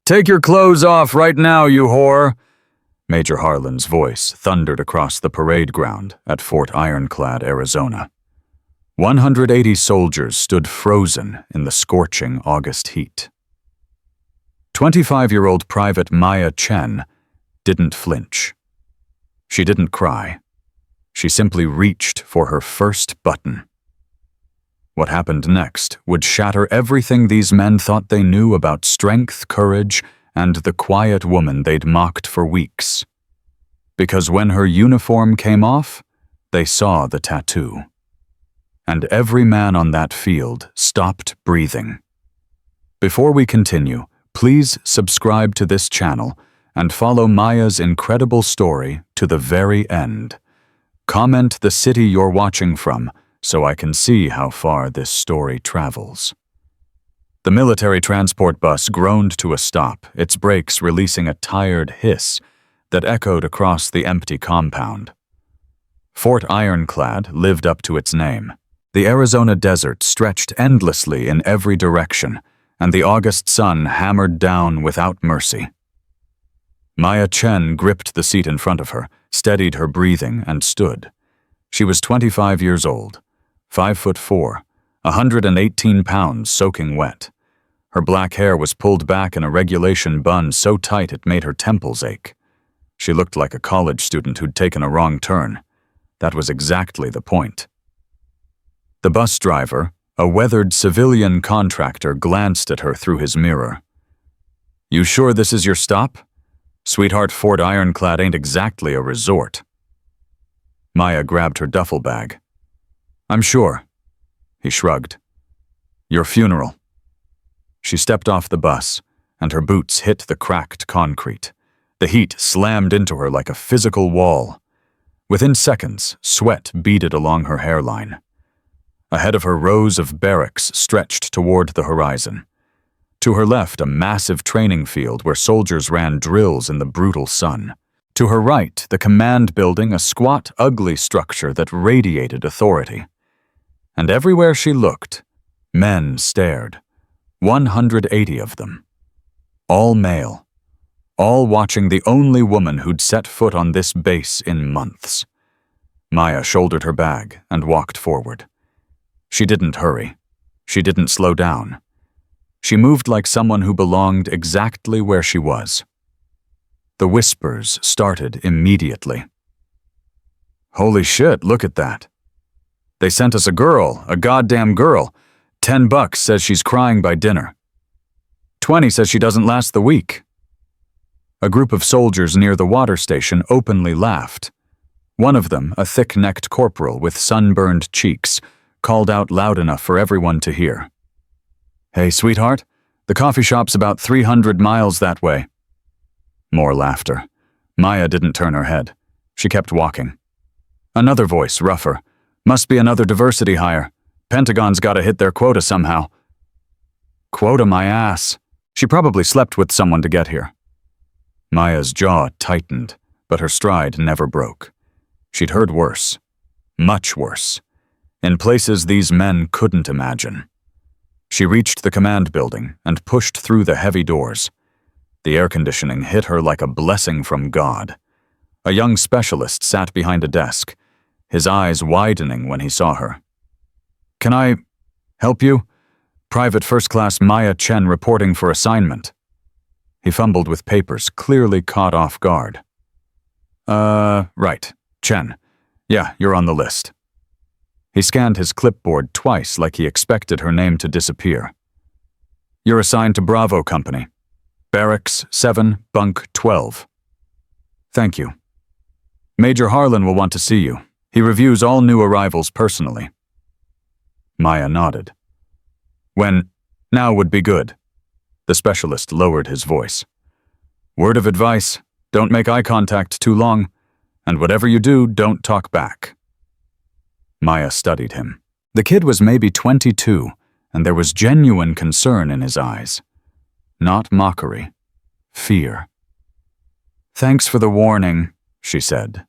Take your clothes off right now, you whore! Major Harlan's voice thundered across the parade ground at Fort Ironclad, Arizona. 180 soldiers stood frozen in the scorching August heat. 25-year-old Private Maya Chen didn't flinch. She didn't cry. She simply reached for her first button. What happened next would shatter everything these men thought they knew about strength, courage, and the quiet woman they'd mocked for weeks. Because when her uniform came off, they saw the tattoo. And every man on that field stopped breathing. Before we continue, please subscribe to this channel and follow Maya's incredible story to the very end. Comment the city you're watching from so I can see how far this story travels. The military transport bus groaned to a stop, its brakes releasing a tired hiss that echoed across the empty compound. Fort Ironclad lived up to its name. The Arizona desert stretched endlessly in every direction, and the August sun hammered down without mercy. Maya Chen gripped the seat in front of her, steadied her breathing, and stood. She was 25 years old, 5'4", 118 pounds soaking wet. Her black hair was pulled back in a regulation bun so tight it made her temples ache. She looked like a college student who'd taken a wrong turn. That was exactly the point. The bus driver, a weathered civilian contractor, glanced at her through his mirror. "You sure this is your stop? Sweetheart, Fort Ironclad ain't exactly a resort." Maya grabbed her duffel bag. "I'm sure." He shrugged. "Your funeral." She stepped off the bus, and her boots hit the cracked concrete. The heat slammed into her like a physical wall. Within seconds, sweat beaded along her hairline. Ahead of her, rows of barracks stretched toward the horizon. To her left, a massive training field where soldiers ran drills in the brutal sun. To her right, the command building, a squat, ugly structure that radiated authority. And everywhere she looked, men stared. 180 of them. All male. All watching the only woman who'd set foot on this base in months. Maya shouldered her bag and walked forward. She didn't hurry. She didn't slow down. She moved like someone who belonged exactly where she was. The whispers started immediately. "Holy shit, look at that. They sent us a girl, a goddamn girl. $10 says she's crying by dinner. 20 says she doesn't last the week." A group of soldiers near the water station openly laughed. One of them, a thick-necked corporal with sunburned cheeks, called out loud enough for everyone to hear. "Hey, sweetheart, the coffee shop's about 300 miles that way." More laughter. Maya didn't turn her head. She kept walking. Another voice, rougher. "Must be another diversity hire. Pentagon's gotta hit their quota somehow." "Quota my ass. She probably slept with someone to get here." Maya's jaw tightened, but her stride never broke. She'd heard worse. Much worse. In places these men couldn't imagine. She reached the command building and pushed through the heavy doors. The air conditioning hit her like a blessing from God. A young specialist sat behind a desk, his eyes widening when he saw her. "Can I help you? Private First Class Maya Chen reporting for assignment." He fumbled with papers, clearly caught off guard. Right. Chen. Yeah, you're on the list." He scanned his clipboard twice like he expected her name to disappear. "You're assigned to Bravo Company. Barracks 7, Bunk 12. "Thank you. Major Harlan will want to see you. He reviews all new arrivals personally." Maya nodded. "When? Now would be good." The specialist lowered his voice. "Word of advice, don't make eye contact too long, and whatever you do, don't talk back." Maya studied him. The kid was maybe 22, and there was genuine concern in his eyes. Not mockery. Fear. "Thanks for the warning," she said.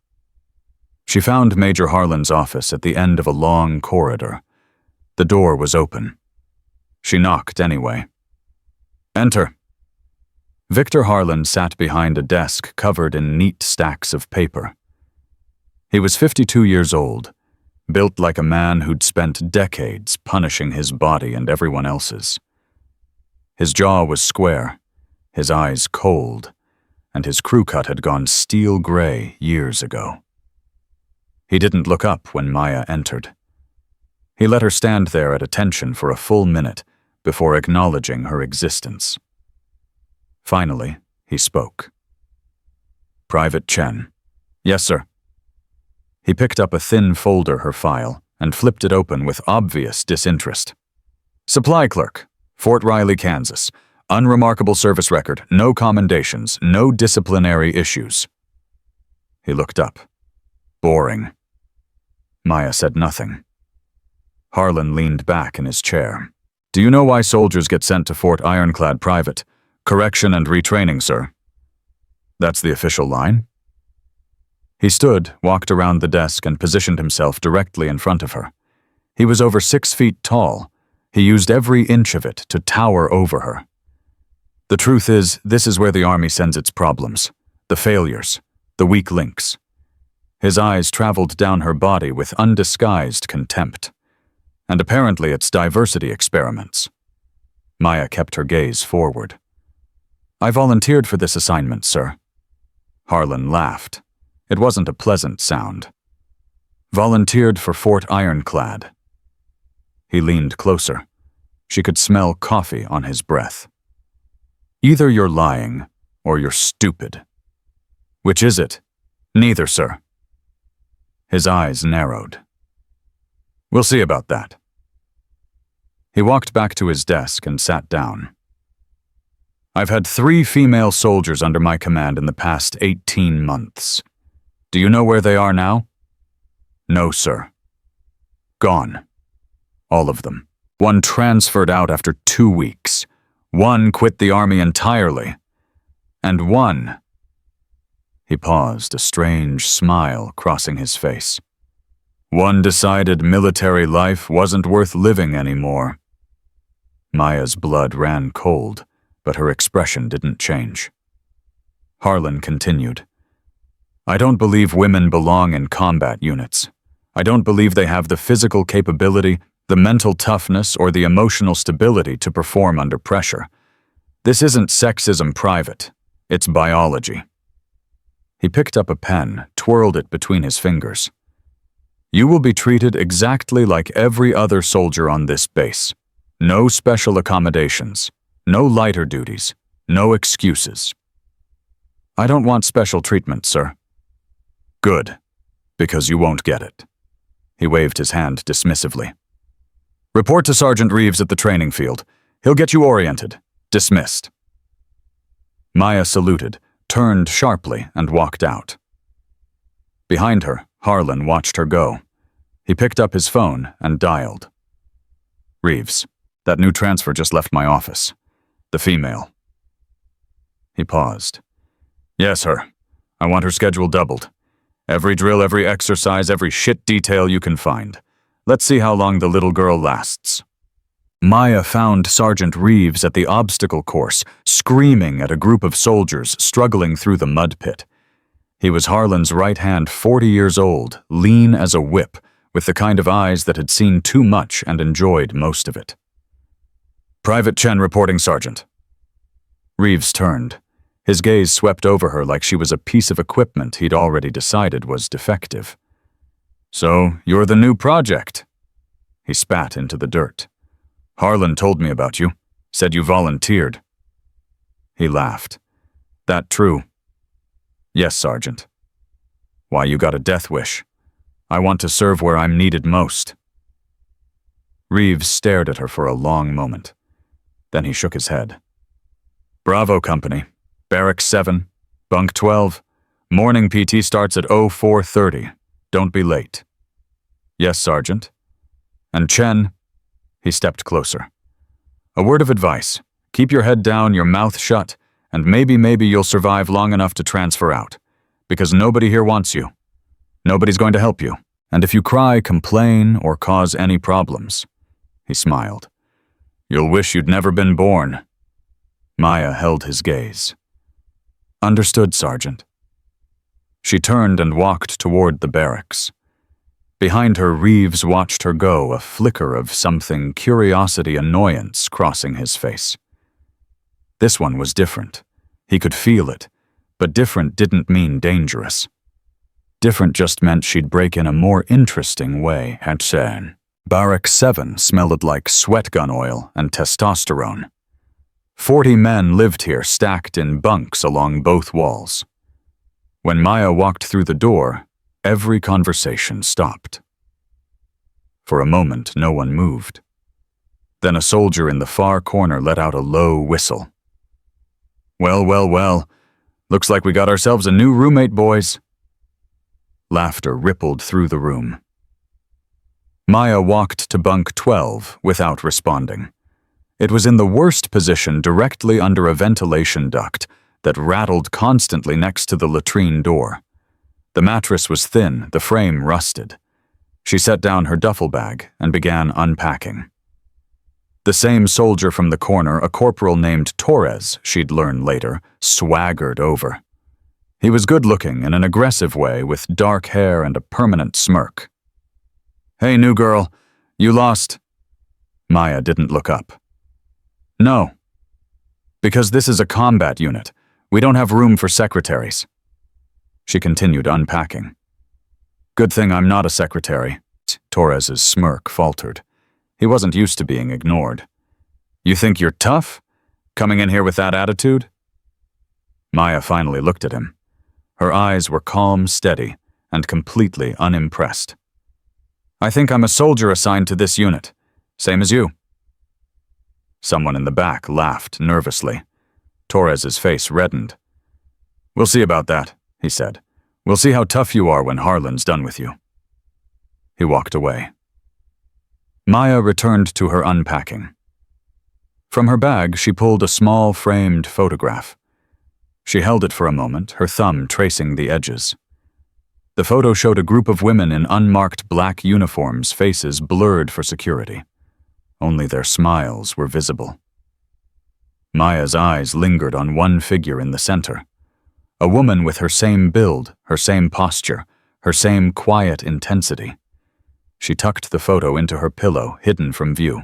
She found Major Harlan's office at the end of a long corridor. The door was open. She knocked anyway. "Enter." Victor Harlan sat behind a desk covered in neat stacks of paper. He was 52 years old, built like a man who'd spent decades punishing his body and everyone else's. His jaw was square, his eyes cold, and his crew cut had gone steel gray years ago. He didn't look up when Maya entered. He let her stand there at attention for a full minute before acknowledging her existence. Finally, he spoke. "Private Chen." "Yes, sir." He picked up a thin folder, her file, and flipped it open with obvious disinterest. "Supply clerk, Fort Riley, Kansas. Unremarkable service record, no commendations, no disciplinary issues." He looked up. "Boring." Maya said nothing. Harlan leaned back in his chair. "Do you know why soldiers get sent to Fort Ironclad Private? Correction and retraining, sir." "That's the official line?" He stood, walked around the desk, and positioned himself directly in front of her. He was over 6 feet tall. He used every inch of it to tower over her. "The truth is, this is where the Army sends its problems, the failures, the weak links." His eyes traveled down her body with undisguised contempt. "And apparently it's diversity experiments." Maya kept her gaze forward. "I volunteered for this assignment, sir." Harlan laughed. It wasn't a pleasant sound. "Volunteered for Fort Ironclad." He leaned closer. She could smell coffee on his breath. "Either you're lying, or you're stupid." "Which is it?" "Neither, sir." His eyes narrowed. "We'll see about that." He walked back to his desk and sat down. "I've had 3 female soldiers under my command in the past 18 months. Do you know where they are now?" "No, sir." "Gone. All of them. One transferred out after 2 weeks. One quit the Army entirely. And one—" He paused, a strange smile crossing his face. "One decided military life wasn't worth living anymore." Maya's blood ran cold, but her expression didn't change. Harlan continued. "I don't believe women belong in combat units. I don't believe they have the physical capability, the mental toughness, or the emotional stability to perform under pressure. This isn't sexism private. It's biology." He picked up a pen, twirled it between his fingers. "You will be treated exactly like every other soldier on this base. No special accommodations, no lighter duties, no excuses." "I don't want special treatment, sir." "Good, because you won't get it." He waved his hand dismissively. "Report to Sergeant Reeves at the training field. He'll get you oriented. Dismissed." Maya saluted, turned sharply, and walked out. Behind her, Harlan watched her go. He picked up his phone and dialed. "Reeves, that new transfer just left my office. The female." He paused. "Yes, her. I want her schedule doubled. Every drill, every exercise, every shit detail you can find. Let's see how long the little girl lasts." Maya found Sergeant Reeves at the obstacle course, screaming at a group of soldiers struggling through the mud pit. He was Harlan's right hand, 40 years old, lean as a whip, with the kind of eyes that had seen too much and enjoyed most of it. "Private Chen reporting, Sergeant." Reeves turned. His gaze swept over her like she was a piece of equipment he'd already decided was defective. "So, you're the new project." He spat into the dirt. "Harlan told me about you. Said you volunteered." He laughed. "That true?" "Yes, Sergeant." "Why, you got a death wish. I want to serve where I'm needed most." Reeves stared at her for a long moment. Then he shook his head. "Bravo, Company. Barracks 7, Bunk 12. Morning PT starts at 04:30. Don't be late." "Yes, Sergeant." "And Chen," he stepped closer. "A word of advice. Keep your head down, your mouth shut, and maybe you'll survive long enough to transfer out. Because nobody here wants you. Nobody's going to help you. And if you cry, complain, or cause any problems," he smiled, "you'll wish you'd never been born." Maya held his gaze. Understood, Sergeant. She turned and walked toward the barracks. Behind her, Reeves watched her go, a flicker of something curiosity-annoyance crossing his face. This one was different. He could feel it, but different didn't mean dangerous. Different just meant she'd break in a more interesting way, had said. Barrack 7 smelled like sweat gun oil and testosterone. 40 men lived here, stacked in bunks along both walls. When Maya walked through the door, every conversation stopped. For a moment, no one moved. Then a soldier in the far corner let out a low whistle. Well, looks like we got ourselves a new roommate, boys. Laughter rippled through the room. Maya walked to bunk 12 without responding. It was in the worst position, directly under a ventilation duct that rattled constantly next to the latrine door. The mattress was thin, the frame rusted. She set down her duffel bag and began unpacking. The same soldier from the corner, a corporal named Torres, she'd learn later, swaggered over. He was good-looking in an aggressive way, with dark hair and a permanent smirk. "Hey, new girl, you lost." Maya didn't look up. "No. Because this is a combat unit. We don't have room for secretaries." She continued unpacking. "Good thing I'm not a secretary." Torres's smirk faltered. He wasn't used to being ignored. "You think you're tough? Coming in here with that attitude?" Maya finally looked at him. Her eyes were calm, steady, and completely unimpressed. "I think I'm a soldier assigned to this unit. Same as you." Someone in the back laughed nervously. Torres's face reddened. "We'll see about that," he said. "We'll see how tough you are when Harlan's done with you." He walked away. Maya returned to her unpacking. From her bag, she pulled a small framed photograph. She held it for a moment, her thumb tracing the edges. The photo showed a group of women in unmarked black uniforms, faces blurred for security. Only their smiles were visible. Maya's eyes lingered on one figure in the center. A woman with her same build, her same posture, her same quiet intensity. She tucked the photo into her pillow, hidden from view.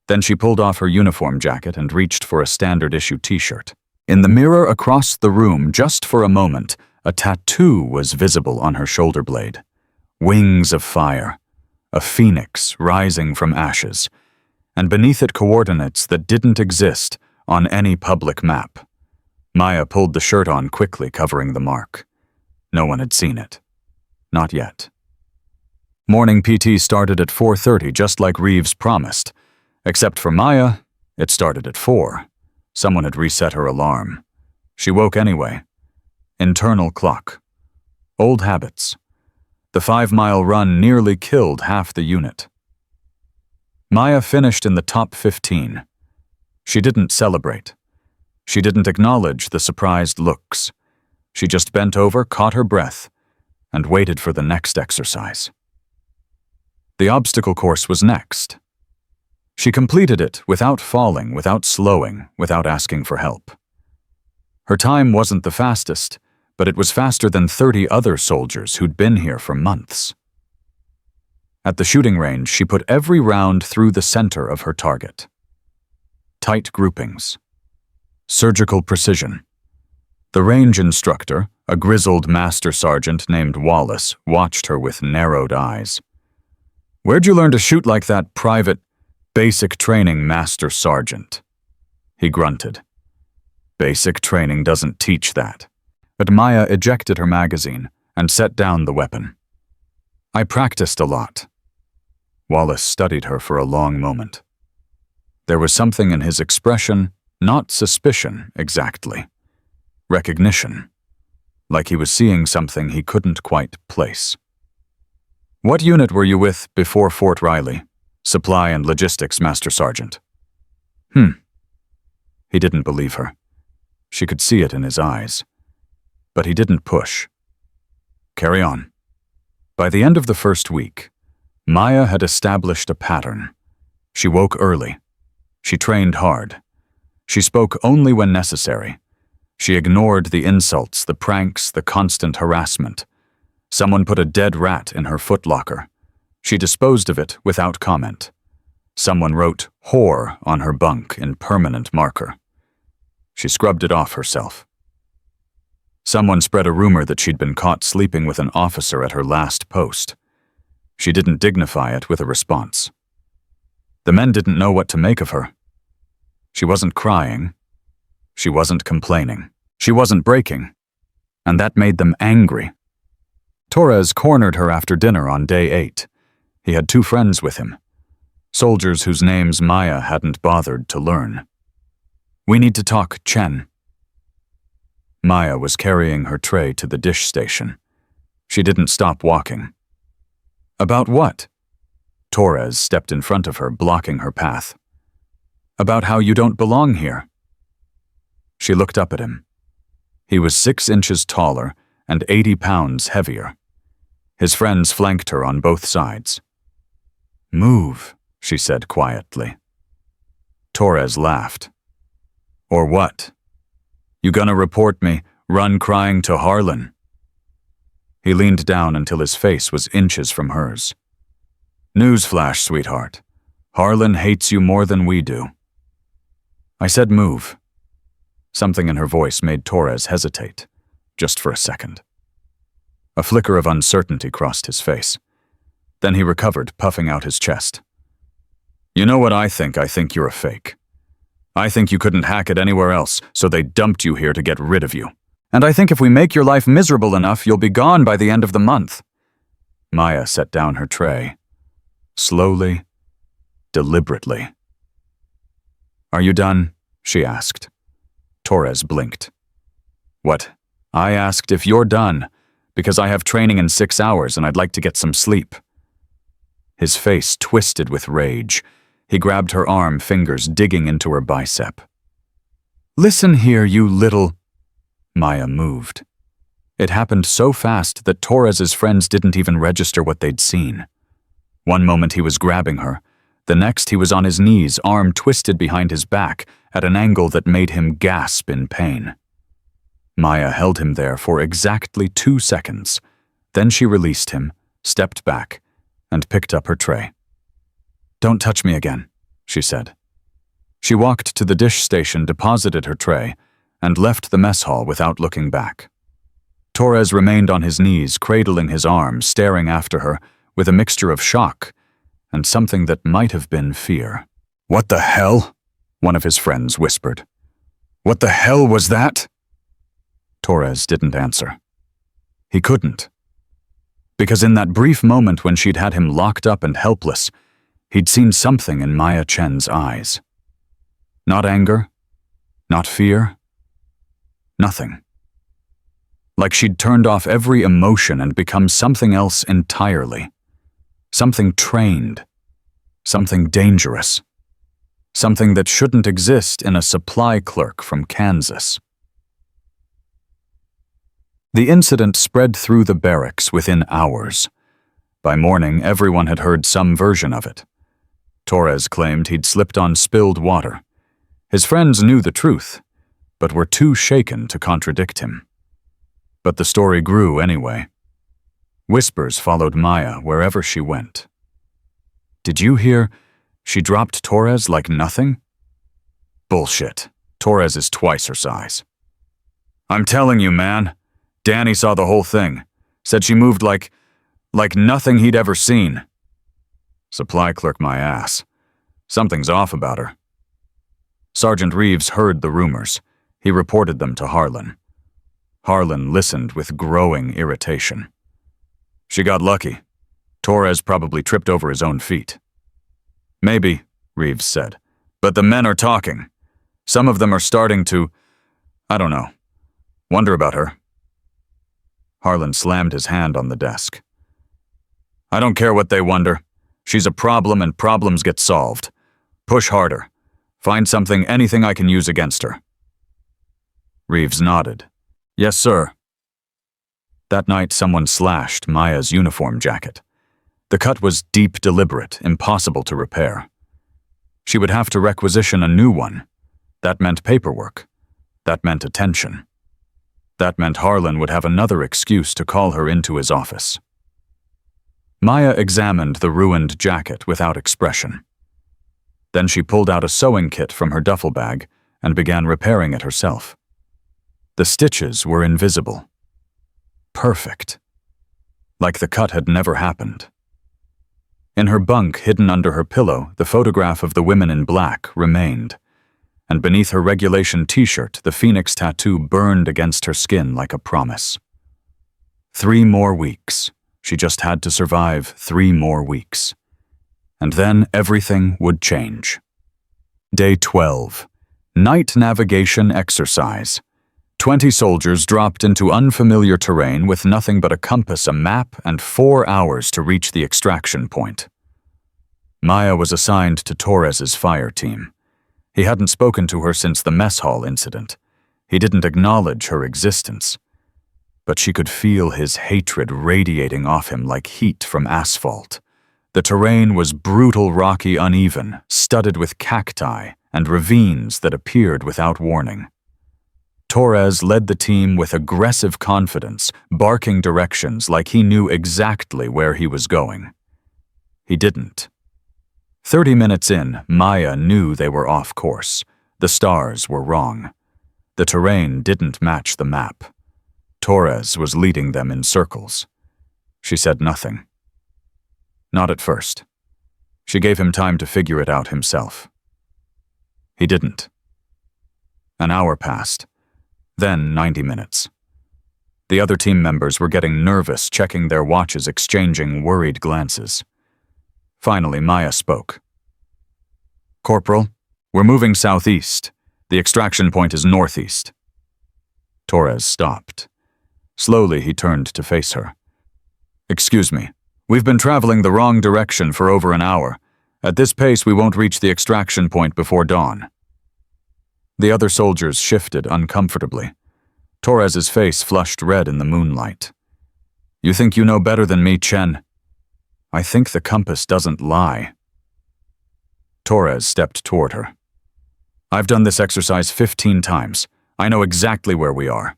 Then she pulled off her uniform jacket and reached for a standard-issue t-shirt. In the mirror across the room, just for a moment, a tattoo was visible on her shoulder blade. Wings of fire, a phoenix rising from ashes, and beneath it coordinates that didn't exist on any public map. Maya pulled the shirt on quickly, covering the mark. No one had seen it. Not yet. Morning PT started at 4:30, just like Reeves promised. Except for Maya, it started at 4. Someone had reset her alarm. She woke anyway. Internal clock. Old habits. The 5-mile run nearly killed half the unit. Maya finished in the top 15. She didn't celebrate. She didn't acknowledge the surprised looks. She just bent over, caught her breath, and waited for the next exercise. The obstacle course was next. She completed it without falling, without slowing, without asking for help. Her time wasn't the fastest, but it was faster than 30 other soldiers who'd been here for months. At the shooting range, she put every round through the center of her target. Tight groupings. Surgical precision. The range instructor, a grizzled master sergeant named Wallace, watched her with narrowed eyes. "Where'd you learn to shoot like that, Private Basic Training Master Sergeant?" He grunted. "Basic training doesn't teach that." But Maya ejected her magazine and set down the weapon. "I practiced a lot." Wallace studied her for a long moment. There was something in his expression, not suspicion exactly. Recognition. Like he was seeing something he couldn't quite place. "What unit were you with before Fort Riley? Supply and Logistics, Master Sergeant." He didn't believe her. She could see it in his eyes. But he didn't push. "Carry on." By the end of the first week, Maya had established a pattern. She woke early. She trained hard. She spoke only when necessary. She ignored the insults, the pranks, the constant harassment. Someone put a dead rat in her footlocker. She disposed of it without comment. Someone wrote "whore" on her bunk in permanent marker. She scrubbed it off herself. Someone spread a rumor that she'd been caught sleeping with an officer at her last post. She didn't dignify it with a response. The men didn't know what to make of her. She wasn't crying. She wasn't complaining. She wasn't breaking. And that made them angry. Torres cornered her after dinner on day 8. He had 2 friends with him, soldiers whose names Maya hadn't bothered to learn. "We need to talk, Chen." Maya was carrying her tray to the dish station. She didn't stop walking. "About what?" Torres stepped in front of her, blocking her path. "About how you don't belong here." She looked up at him. He was 6 inches taller and 80 pounds heavier. His friends flanked her on both sides. "Move," she said quietly. Torres laughed. "Or what? You gonna report me, run crying to Harlan?" He leaned down until his face was inches from hers. "Newsflash, sweetheart. Harlan hates you more than we do." I said move. Something in her voice made Torres hesitate, just for a second. A flicker of uncertainty crossed his face. Then he recovered, puffing out his chest. "You know what I think? I think you're a fake. I think you couldn't hack it anywhere else, so they dumped you here to get rid of you. And I think if we make your life miserable enough, you'll be gone by the end of the month." Maya set down her tray. Slowly, deliberately. "Are you done?" she asked. Torres blinked. "What? I asked if you're done, because I have training in 6 hours and I'd like to get some sleep." His face twisted with rage. He grabbed her arm, fingers digging into her bicep. "Listen here, you little—" Maya moved. It happened so fast that Torres's friends didn't even register what they'd seen. One moment he was grabbing her. The next he was on his knees, arm twisted behind his back at an angle that made him gasp in pain. Maya held him there for exactly 2 seconds. Then she released him, stepped back, and picked up her tray. "Don't touch me again," she said. She walked to the dish station, deposited her tray, and left the mess hall without looking back. Torres remained on his knees, cradling his arm, staring after her, with a mixture of shock and something that might have been fear. "What the hell?" one of his friends whispered. "What the hell was that?" Torres didn't answer. He couldn't. Because in that brief moment when she'd had him locked up and helpless, he'd seen something in Maya Chen's eyes. Not anger, not fear, nothing. Like she'd turned off every emotion and become something else entirely. Something trained, something dangerous, something that shouldn't exist in a supply clerk from Kansas. The incident spread through the barracks within hours. By morning, everyone had heard some version of it. Torres claimed he'd slipped on spilled water. His friends knew the truth, but were too shaken to contradict him. But the story grew anyway. Whispers followed Maya wherever she went. "Did you hear? She dropped Torres like nothing?" "Bullshit. Torres is twice her size." "I'm telling you, man. Danny saw the whole thing. Said she moved like nothing he'd ever seen." Supply clerk my ass. Something's off about her. Sergeant Reeves heard the rumors. He reported them to Harlan. Harlan listened with growing irritation. "She got lucky. Torres probably tripped over his own feet." "Maybe," Reeves said, "but the men are talking. Some of them are starting to, I don't know, wonder about her." Harlan slammed his hand on the desk. "I don't care what they wonder. She's a problem and problems get solved. Push harder. Find something, anything I can use against her." Reeves nodded. "Yes, sir." That night, someone slashed Maya's uniform jacket. The cut was deep, deliberate, impossible to repair. She would have to requisition a new one. That meant paperwork. That meant attention. That meant Harlan would have another excuse to call her into his office. Maya examined the ruined jacket without expression. Then she pulled out a sewing kit from her duffel bag and began repairing it herself. The stitches were invisible. Perfect. Like the cut had never happened. In her bunk, hidden under her pillow, the photograph of the women in black remained, and beneath her regulation t-shirt, the phoenix tattoo burned against her skin like a promise. 3 more weeks. She just had to survive 3 more weeks. And then everything would change. Day 12. Night navigation exercise. 20 soldiers dropped into unfamiliar terrain with nothing but a compass, a map, and 4 hours to reach the extraction point. Maya was assigned to Torres's fire team. He hadn't spoken to her since the mess hall incident. He didn't acknowledge her existence. But she could feel his hatred radiating off him like heat from asphalt. The terrain was brutal, rocky, uneven, studded with cacti and ravines that appeared without warning. Torres led the team with aggressive confidence, barking directions like he knew exactly where he was going. He didn't. 30 minutes in, Maya knew they were off course. The stars were wrong. The terrain didn't match the map. Torres was leading them in circles. She said nothing. Not at first. She gave him time to figure it out himself. He didn't. An hour passed. Then 90 minutes. The other team members were getting nervous, checking their watches, exchanging worried glances. Finally, Maya spoke. "Corporal, we're moving southeast. The extraction point is northeast." Torres stopped. Slowly, he turned to face her. "Excuse me, we've been traveling the wrong direction for over an hour. At this pace, we won't reach the extraction point before dawn." The other soldiers shifted uncomfortably. Torres's face flushed red in the moonlight. "You think you know better than me, Chen?" "I think the compass doesn't lie." Torres stepped toward her. "I've done this exercise 15 times. I know exactly where we are."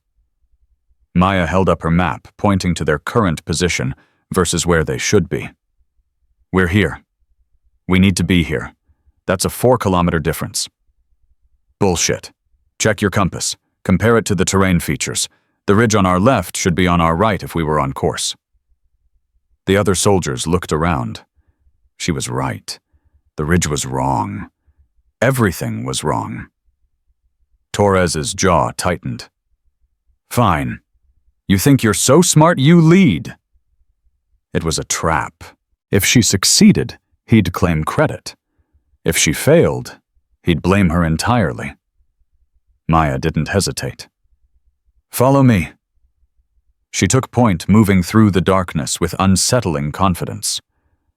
Maya held up her map, pointing to their current position versus where they should be. "We're here. We need to be here. That's a 4-kilometer difference." "Bullshit. Check your compass. Compare it to the terrain features. The ridge on our left should be on our right if we were on course." The other soldiers looked around. She was right. The ridge was wrong. Everything was wrong. Torres's jaw tightened. "Fine. You think you're so smart you lead." It was a trap. If she succeeded, he'd claim credit. If she failed, he'd blame her entirely. Maya didn't hesitate. "Follow me." She took point, moving through the darkness with unsettling confidence.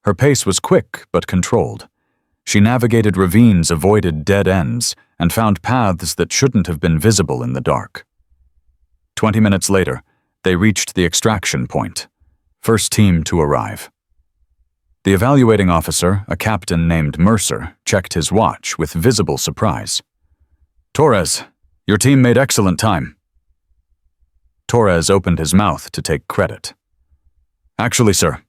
Her pace was quick but controlled. She navigated ravines, avoided dead ends, and found paths that shouldn't have been visible in the dark. 20 minutes later, they reached the extraction point. First team to arrive. The evaluating officer, a captain named Mercer, checked his watch with visible surprise. "Torres, your team made excellent time." Torres opened his mouth to take credit. "Actually, sir,"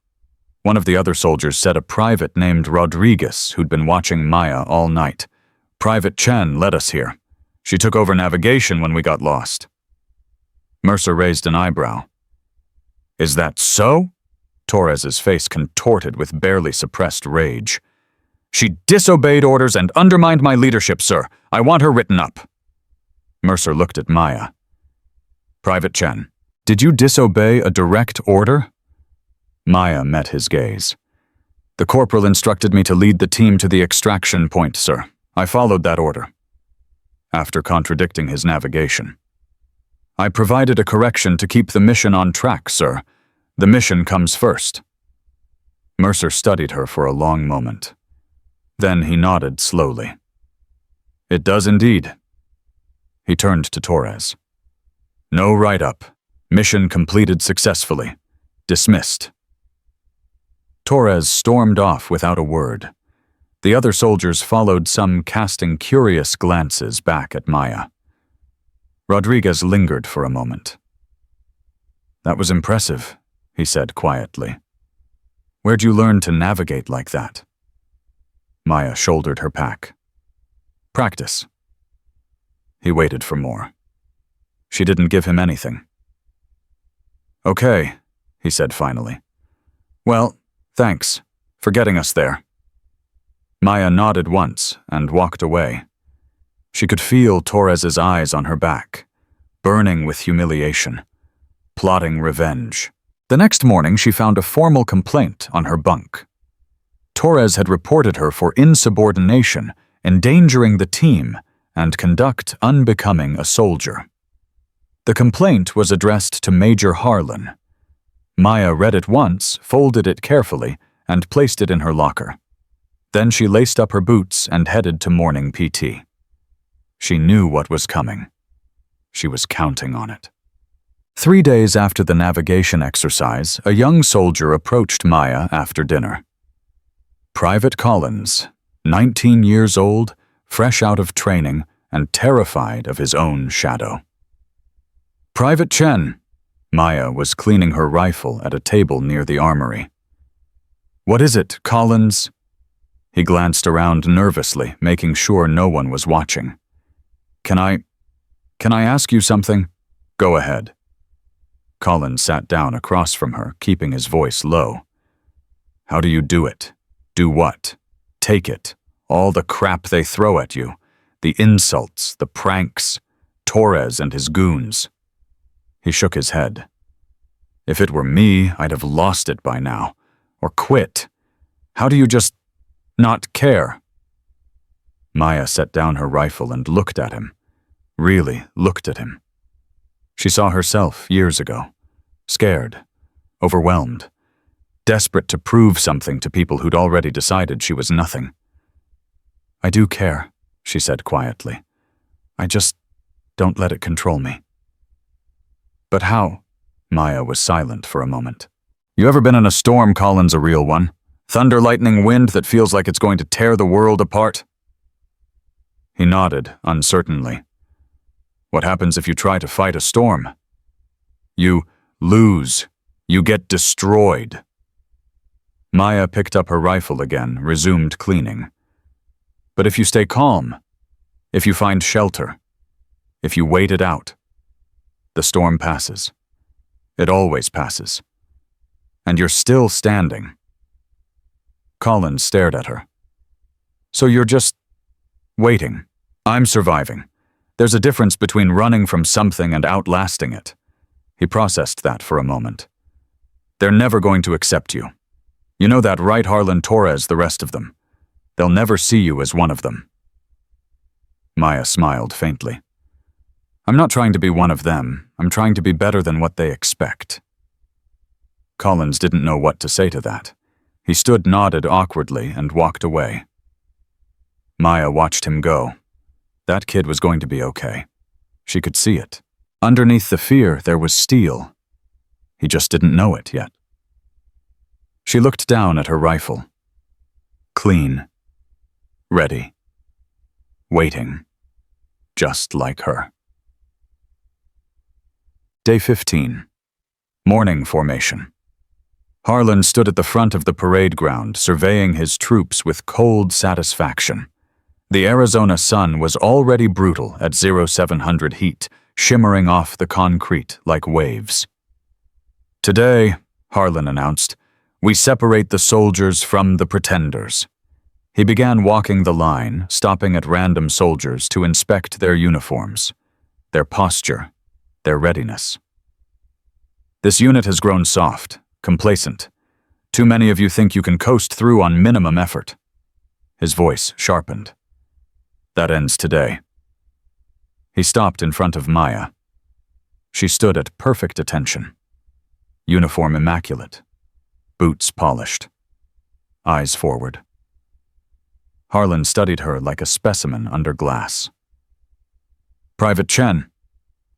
one of the other soldiers said, a private named Rodriguez who'd been watching Maya all night. "Private Chen led us here. She took over navigation when we got lost." Mercer raised an eyebrow. "Is that so?" Torres's face contorted with barely suppressed rage. "She disobeyed orders and undermined my leadership, sir. I want her written up." Mercer looked at Maya. "Private Chen, did you disobey a direct order?" Maya met his gaze. "The corporal instructed me to lead the team to the extraction point, sir. I followed that order." After contradicting his navigation. "I provided a correction to keep the mission on track, sir. The mission comes first." Mercer studied her for a long moment. Then he nodded slowly. "It does indeed." He turned to Torres. "No write-up. Mission completed successfully. Dismissed." Torres stormed off without a word. The other soldiers followed, some casting curious glances back at Maya. Rodriguez lingered for a moment. That was impressive, he said quietly. Where'd you learn to navigate like that? Maya shouldered her pack. Practice. He waited for more. She didn't give him anything. Okay, he said finally. Well, thanks for getting us there. Maya nodded once and walked away. She could feel Torres's eyes on her back, burning with humiliation, plotting revenge. The next morning, she found a formal complaint on her bunk. Torres had reported her for insubordination, endangering the team, and conduct unbecoming a soldier. The complaint was addressed to Major Harlan. Maya read it once, folded it carefully, and placed it in her locker. Then she laced up her boots and headed to morning PT. She knew what was coming. She was counting on it. 3 days after the navigation exercise, a young soldier approached Maya after dinner. Private Collins, 19 years old, fresh out of training, and terrified of his own shadow. Private Chen. Maya was cleaning her rifle at a table near the armory. What is it, Collins? He glanced around nervously, making sure no one was watching. Can I ask you something? Go ahead. Collins sat down across from her, keeping his voice low. How do you do it? Do what? Take it. All the crap they throw at you. The insults, the pranks, Torres and his goons. He shook his head. If it were me, I'd have lost it by now. Or quit. How do you just not care? Maya set down her rifle and looked at him. Really looked at him. She saw herself years ago. Scared. Overwhelmed. Desperate to prove something to people who'd already decided she was nothing. I do care, she said quietly. I just don't let it control me. But how? Maya was silent for a moment. You ever been in a storm, Collins, a real one? Thunder, lightning, wind that feels like it's going to tear the world apart? He nodded, uncertainly. What happens if you try to fight a storm? You lose. You get destroyed. Maya picked up her rifle again, resumed cleaning. But if you stay calm, if you find shelter, if you wait it out, the storm passes. It always passes. And you're still standing. Collins stared at her. So you're just waiting. I'm surviving. There's a difference between running from something and outlasting it. He processed that for a moment. They're never going to accept you. You know that, right, Harlan, Torres, the rest of them? They'll never see you as one of them. Maya smiled faintly. I'm not trying to be one of them. I'm trying to be better than what they expect. Collins didn't know what to say to that. He stood nodded awkwardly and walked away. Maya watched him go. That kid was going to be okay. She could see it. Underneath the fear, there was steel. He just didn't know it yet. She looked down at her rifle. Clean. Ready. Waiting. Just like her. Day 15. Morning formation. Harlan stood at the front of the parade ground, surveying his troops with cold satisfaction. The Arizona sun was already brutal at 0700 heat, shimmering off the concrete like waves. Today, Harlan announced, we separate the soldiers from the pretenders. He began walking the line, stopping at random soldiers to inspect their uniforms, their posture, their readiness. This unit has grown soft, complacent. Too many of you think you can coast through on minimum effort. His voice sharpened. That ends today. He stopped in front of Maya. She stood at perfect attention. Uniform immaculate. Boots polished. Eyes forward. Harlan studied her like a specimen under glass. Private Chen,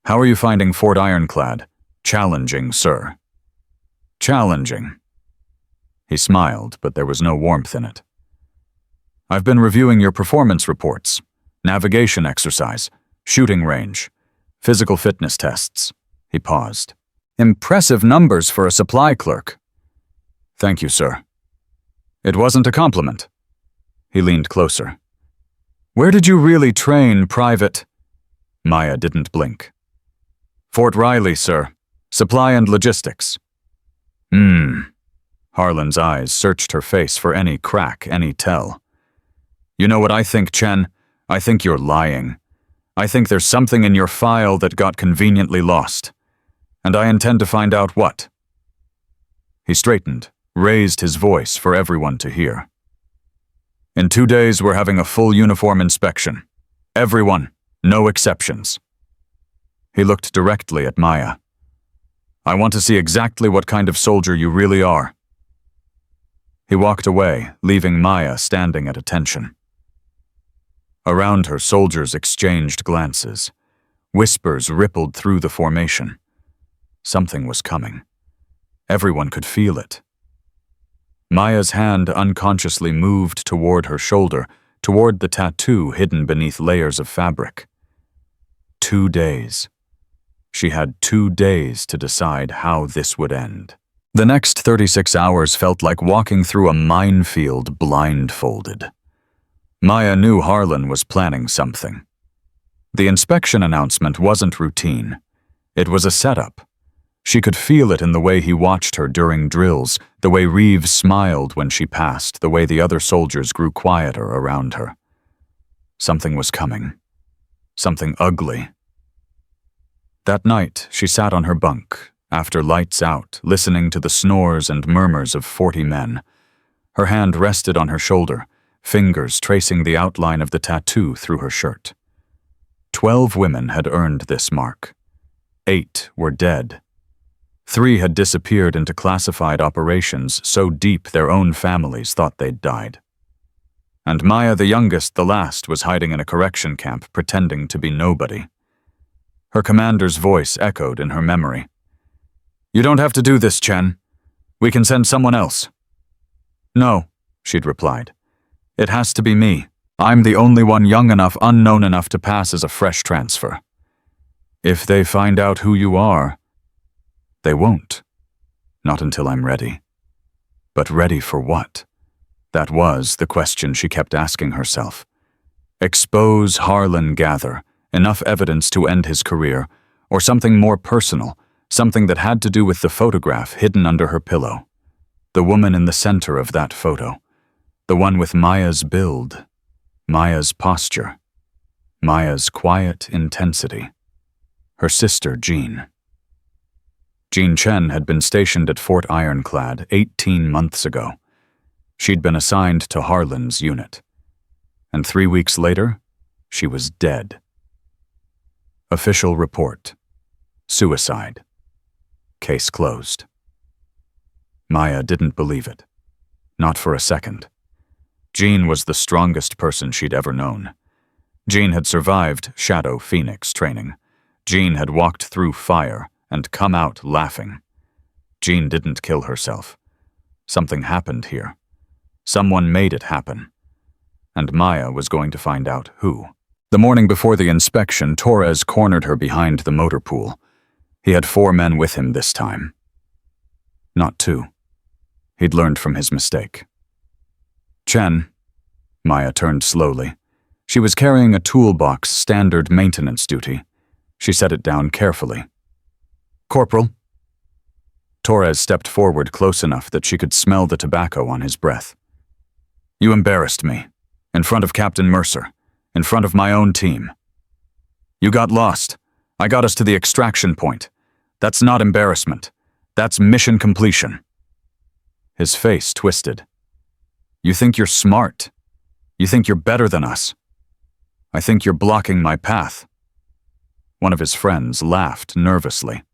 how are you finding Fort Ironclad? Challenging, sir. Challenging. He smiled, but there was no warmth in it. I've been reviewing your performance reports, navigation exercise, shooting range, physical fitness tests. He paused. Impressive numbers for a supply clerk. Thank you, sir. It wasn't a compliment. He leaned closer. Where did you really train, Private? Maya didn't blink. Fort Riley, sir. Supply and logistics. Harlan's eyes searched her face for any crack, any tell. You know what I think, Chen? I think you're lying. I think there's something in your file that got conveniently lost. And I intend to find out what. He straightened, raised his voice for everyone to hear. In 2 days, we're having a full uniform inspection. Everyone, no exceptions. He looked directly at Maya. I want to see exactly what kind of soldier you really are. He walked away, leaving Maya standing at attention. Around her, soldiers exchanged glances. Whispers rippled through the formation. Something was coming. Everyone could feel it. Maya's hand unconsciously moved toward her shoulder, toward the tattoo hidden beneath layers of fabric. 2 days. She had 2 days to decide how this would end. The next 36 hours felt like walking through a minefield blindfolded. Maya knew Harlan was planning something. The inspection announcement wasn't routine. It was a setup. She could feel it in the way he watched her during drills, the way Reeves smiled when she passed, the way the other soldiers grew quieter around her. Something was coming. Something ugly. That night, she sat on her bunk, after lights out, listening to the snores and murmurs of 40 men. Her hand rested on her shoulder, fingers tracing the outline of the tattoo through her shirt. 12 women had earned this mark. 8 were dead. 3 had disappeared into classified operations so deep their own families thought they'd died. And Maya, the youngest, the last, was hiding in a correction camp, pretending to be nobody. Her commander's voice echoed in her memory. You don't have to do this, Chen. We can send someone else. No, she'd replied. It has to be me. I'm the only one young enough, unknown enough to pass as a fresh transfer. If they find out who you are, they won't. Not until I'm ready. But ready for what? That was the question she kept asking herself. Expose Harlan Gather, enough evidence to end his career, or something more personal, something that had to do with the photograph hidden under her pillow. The woman in the center of that photo. The one with Maya's build, Maya's posture, Maya's quiet intensity. Her sister, Jean. Jean Chen had been stationed at Fort Ironclad 18 months ago. She'd been assigned to Harlan's unit. And 3 weeks later, she was dead. Official report. Suicide. Case closed. Maya didn't believe it. Not for a second. Jean was the strongest person she'd ever known. Jean had survived Shadow Phoenix training. Jean had walked through fire and come out laughing. Jean didn't kill herself. Something happened here. Someone made it happen. And Maya was going to find out who. The morning before the inspection, Torres cornered her behind the motor pool. He had 4 men with him this time. Not 2. He'd learned from his mistake. Chen. Maya turned slowly. She was carrying a toolbox, standard maintenance duty. She set it down carefully. Corporal. Torres stepped forward close enough that she could smell the tobacco on his breath. You embarrassed me. In front of Captain Mercer. In front of my own team. You got lost. I got us to the extraction point. That's not embarrassment. That's mission completion. His face twisted. You think you're smart. You think you're better than us. I think you're blocking my path. One of his friends laughed nervously.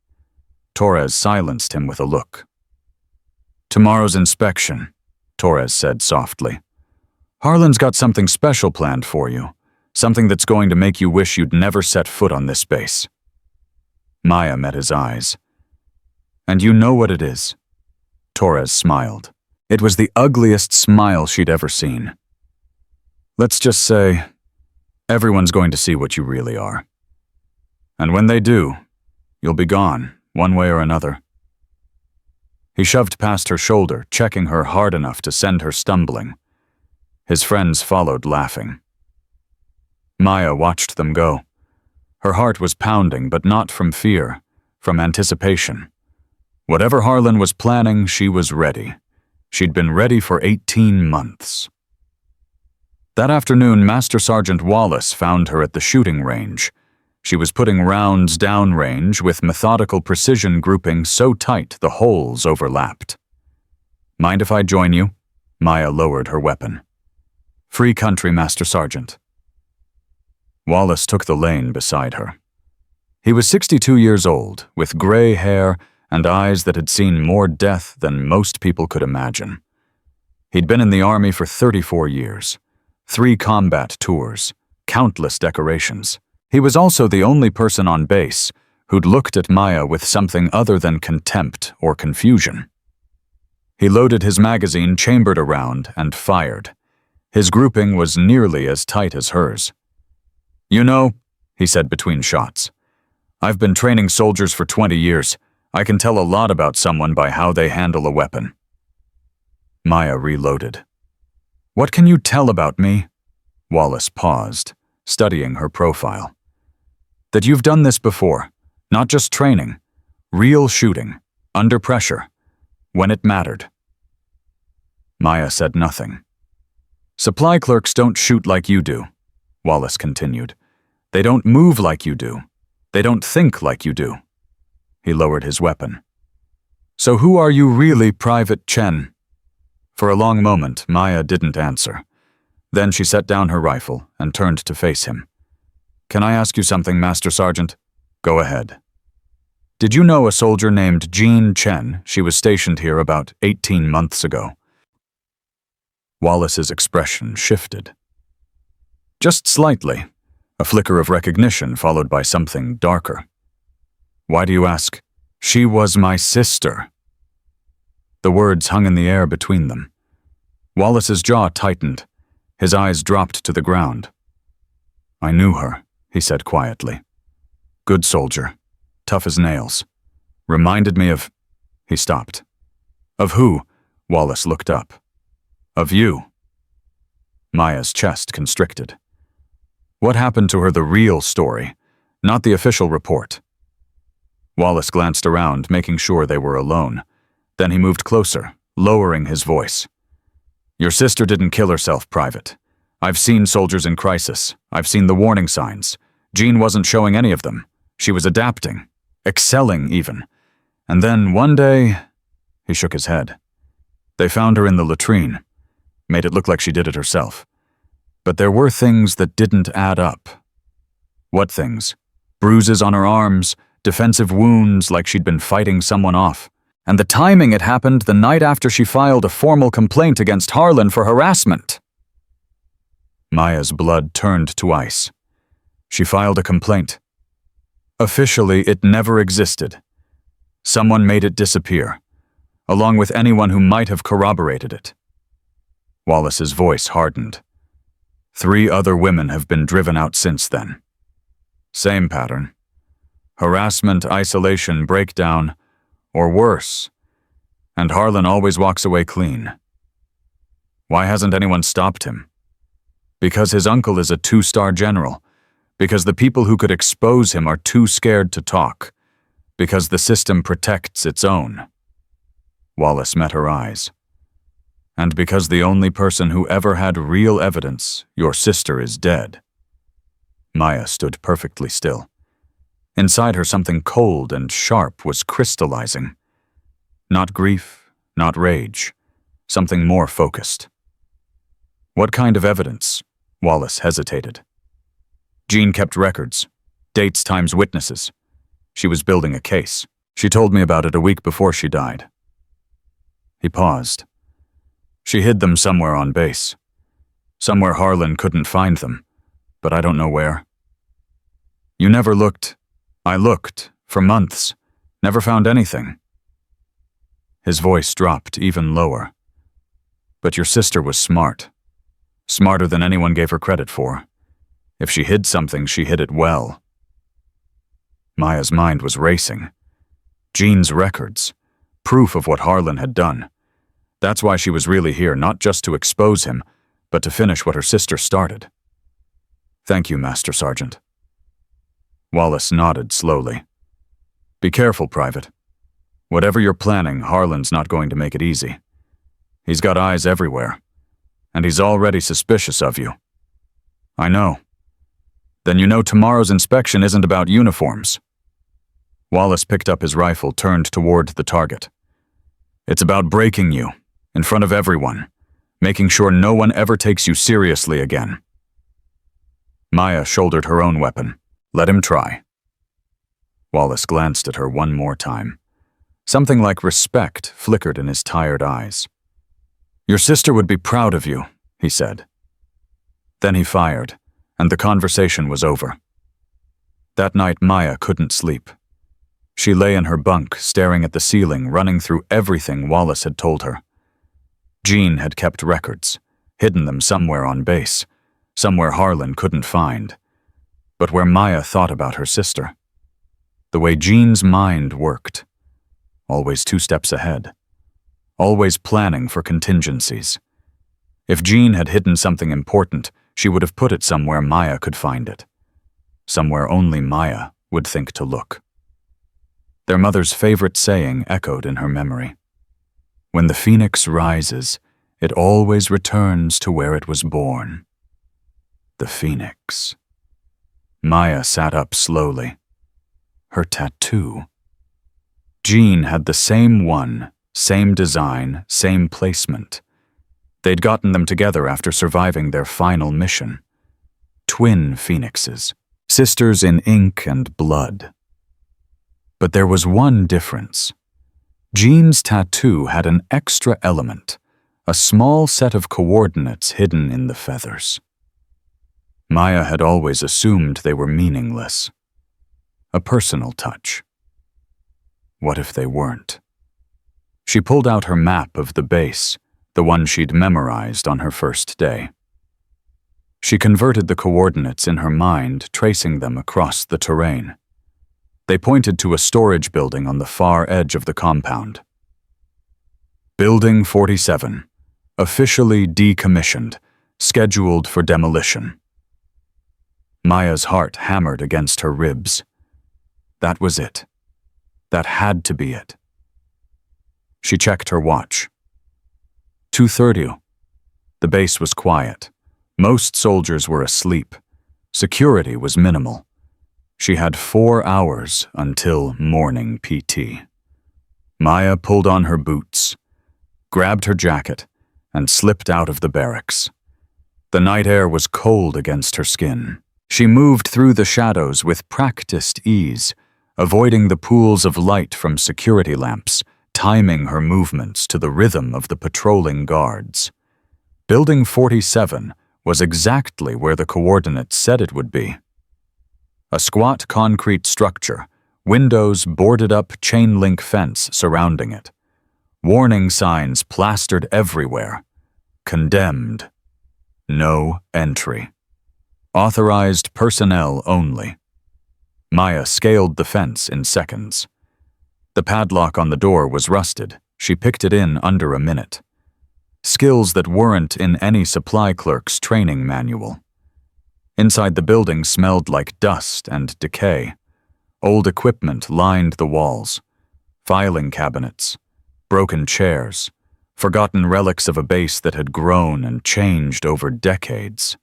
Torres silenced him with a look. Tomorrow's inspection, Torres said softly. Harlan's got something special planned for you. Something that's going to make you wish you'd never set foot on this base. Maya met his eyes. And you know what it is. Torres smiled. It was the ugliest smile she'd ever seen. Let's just say, everyone's going to see what you really are. And when they do, you'll be gone, one way or another. He shoved past her shoulder, checking her hard enough to send her stumbling. His friends followed, laughing. Maya watched them go. Her heart was pounding, but not from fear, from anticipation. Whatever Harlan was planning, she was ready. She'd been ready for 18 months. That afternoon, Master Sergeant Wallace found her at the shooting range. She was putting rounds downrange with methodical precision, grouping so tight the holes overlapped. "Mind if I join you?" Maya lowered her weapon. "Free country, Master Sergeant." Wallace took the lane beside her. He was 62 years old, with gray hair and eyes that had seen more death than most people could imagine. He'd been in the Army for 34 years, 3 combat tours, countless decorations. He was also the only person on base who'd looked at Maya with something other than contempt or confusion. He loaded his magazine, chambered a round, and fired. His grouping was nearly as tight as hers. "You know," he said between shots, "I've been training soldiers for 20 years. I can tell a lot about someone by how they handle a weapon." Maya reloaded. "What can you tell about me?" Wallace paused, studying her profile. "That you've done this before, not just training, real shooting, under pressure, when it mattered." Maya said nothing. "Supply clerks don't shoot like you do," Wallace continued. "They don't move like you do. They don't think like you do." He lowered his weapon. "So who are you really, Private Chen?" For a long moment, Maya didn't answer. Then she set down her rifle and turned to face him. "Can I ask you something, Master Sergeant?" "Go ahead." "Did you know a soldier named Jean Chen? She was stationed here about 18 months ago." Wallace's expression shifted. Just slightly, a flicker of recognition followed by something darker. "Why do you ask?" "She was my sister." The words hung in the air between them. Wallace's jaw tightened. His eyes dropped to the ground. "I knew her," he said quietly. "Good soldier, tough as nails. Reminded me of—" He stopped. "Of who?" Wallace looked up. "Of you." Maya's chest constricted. What happened to her, the real story, not the official report? Wallace glanced around, making sure they were alone. Then he moved closer, lowering his voice. "Your sister didn't kill herself, Private. I've seen soldiers in crisis. I've seen the warning signs. Jean wasn't showing any of them. She was adapting, excelling even. And then one day—" He shook his head. "They found her in the latrine. Made it look like she did it herself. But there were things that didn't add up." "What things?" "Bruises on her arms, defensive wounds like she'd been fighting someone off. And the timing it happened the night after she filed a formal complaint against Harlan for harassment." Maya's blood turned to ice. "She filed a complaint. Officially, it never existed. Someone made it disappear, along with anyone who might have corroborated it." Wallace's voice hardened. 3 other women have been driven out since then. Same pattern. Harassment, isolation, breakdown, or worse. And Harlan always walks away clean. Why hasn't anyone stopped him? Because his uncle is a 2-star general. Because the people who could expose him are too scared to talk. Because the system protects its own. Wallace met her eyes. And because the only person who ever had real evidence, your sister, is dead. Maya stood perfectly still. Inside her, something cold and sharp was crystallizing. Not grief, not rage, something more focused. "What kind of evidence?" Wallace hesitated. "Jean kept records, dates times witnesses. She was building a case. She told me about it a week before she died." He paused. "She hid them somewhere on base. Somewhere Harlan couldn't find them, but I don't know where." "You never looked?" "I looked, for months. Never found anything." His voice dropped even lower. "But your sister was smart. Smarter than anyone gave her credit for. If she hid something, she hid it well." Maya's mind was racing. Jean's records. Proof of what Harlan had done. That's why she was really here, not just to expose him, but to finish what her sister started. Thank you, Master Sergeant. Wallace nodded slowly. Be careful, Private. Whatever you're planning, Harlan's not going to make it easy. He's got eyes everywhere, and he's already suspicious of you. I know. Then you know tomorrow's inspection isn't about uniforms. Wallace picked up his rifle, turned toward the target. It's about breaking you, in front of everyone, making sure no one ever takes you seriously again. Maya shouldered her own weapon. Let him try. Wallace glanced at her one more time. Something like respect flickered in his tired eyes. Your sister would be proud of you, he said. Then he fired, and the conversation was over. That night, Maya couldn't sleep. She lay in her bunk, staring at the ceiling, running through everything Wallace had told her. Jean had kept records, hidden them somewhere on base, somewhere Harlan couldn't find, but where Maya thought about her sister. The way Jean's mind worked, always 2 steps ahead, always planning for contingencies. If Jean had hidden something important, she would have put it somewhere Maya could find it, somewhere only Maya would think to look. Their mother's favorite saying echoed in her memory. When the phoenix rises, it always returns to where it was born. The phoenix. Maya sat up slowly. Her tattoo. Jean had the same one, same design, same placement. They'd gotten them together after surviving their final mission. Twin phoenixes, sisters in ink and blood. But there was one difference. Jean's tattoo had an extra element, a small set of coordinates hidden in the feathers. Maya had always assumed they were meaningless. A personal touch. What if they weren't? She pulled out her map of the base, the one she'd memorized on her first day. She converted the coordinates in her mind, tracing them across the terrain. They pointed to a storage building on the far edge of the compound. Building 47, officially decommissioned, scheduled for demolition. Maya's heart hammered against her ribs. That was it. That had to be it. She checked her watch. 2:30. The base was quiet. Most soldiers were asleep. Security was minimal. She had 4 hours until morning PT. Maya pulled on her boots, grabbed her jacket, and slipped out of the barracks. The night air was cold against her skin. She moved through the shadows with practiced ease, avoiding the pools of light from security lamps, timing her movements to the rhythm of the patrolling guards. Building 47 was exactly where the coordinates said it would be. A squat concrete structure, windows, boarded-up chain-link fence surrounding it. Warning signs plastered everywhere. Condemned. No entry. Authorized personnel only. Maya scaled the fence in seconds. The padlock on the door was rusted. She picked it in under a minute. Skills that weren't in any supply clerk's training manual. Inside the building smelled like dust and decay. Old equipment lined the walls. Filing cabinets, broken chairs, forgotten relics of a base that had grown and changed over decades.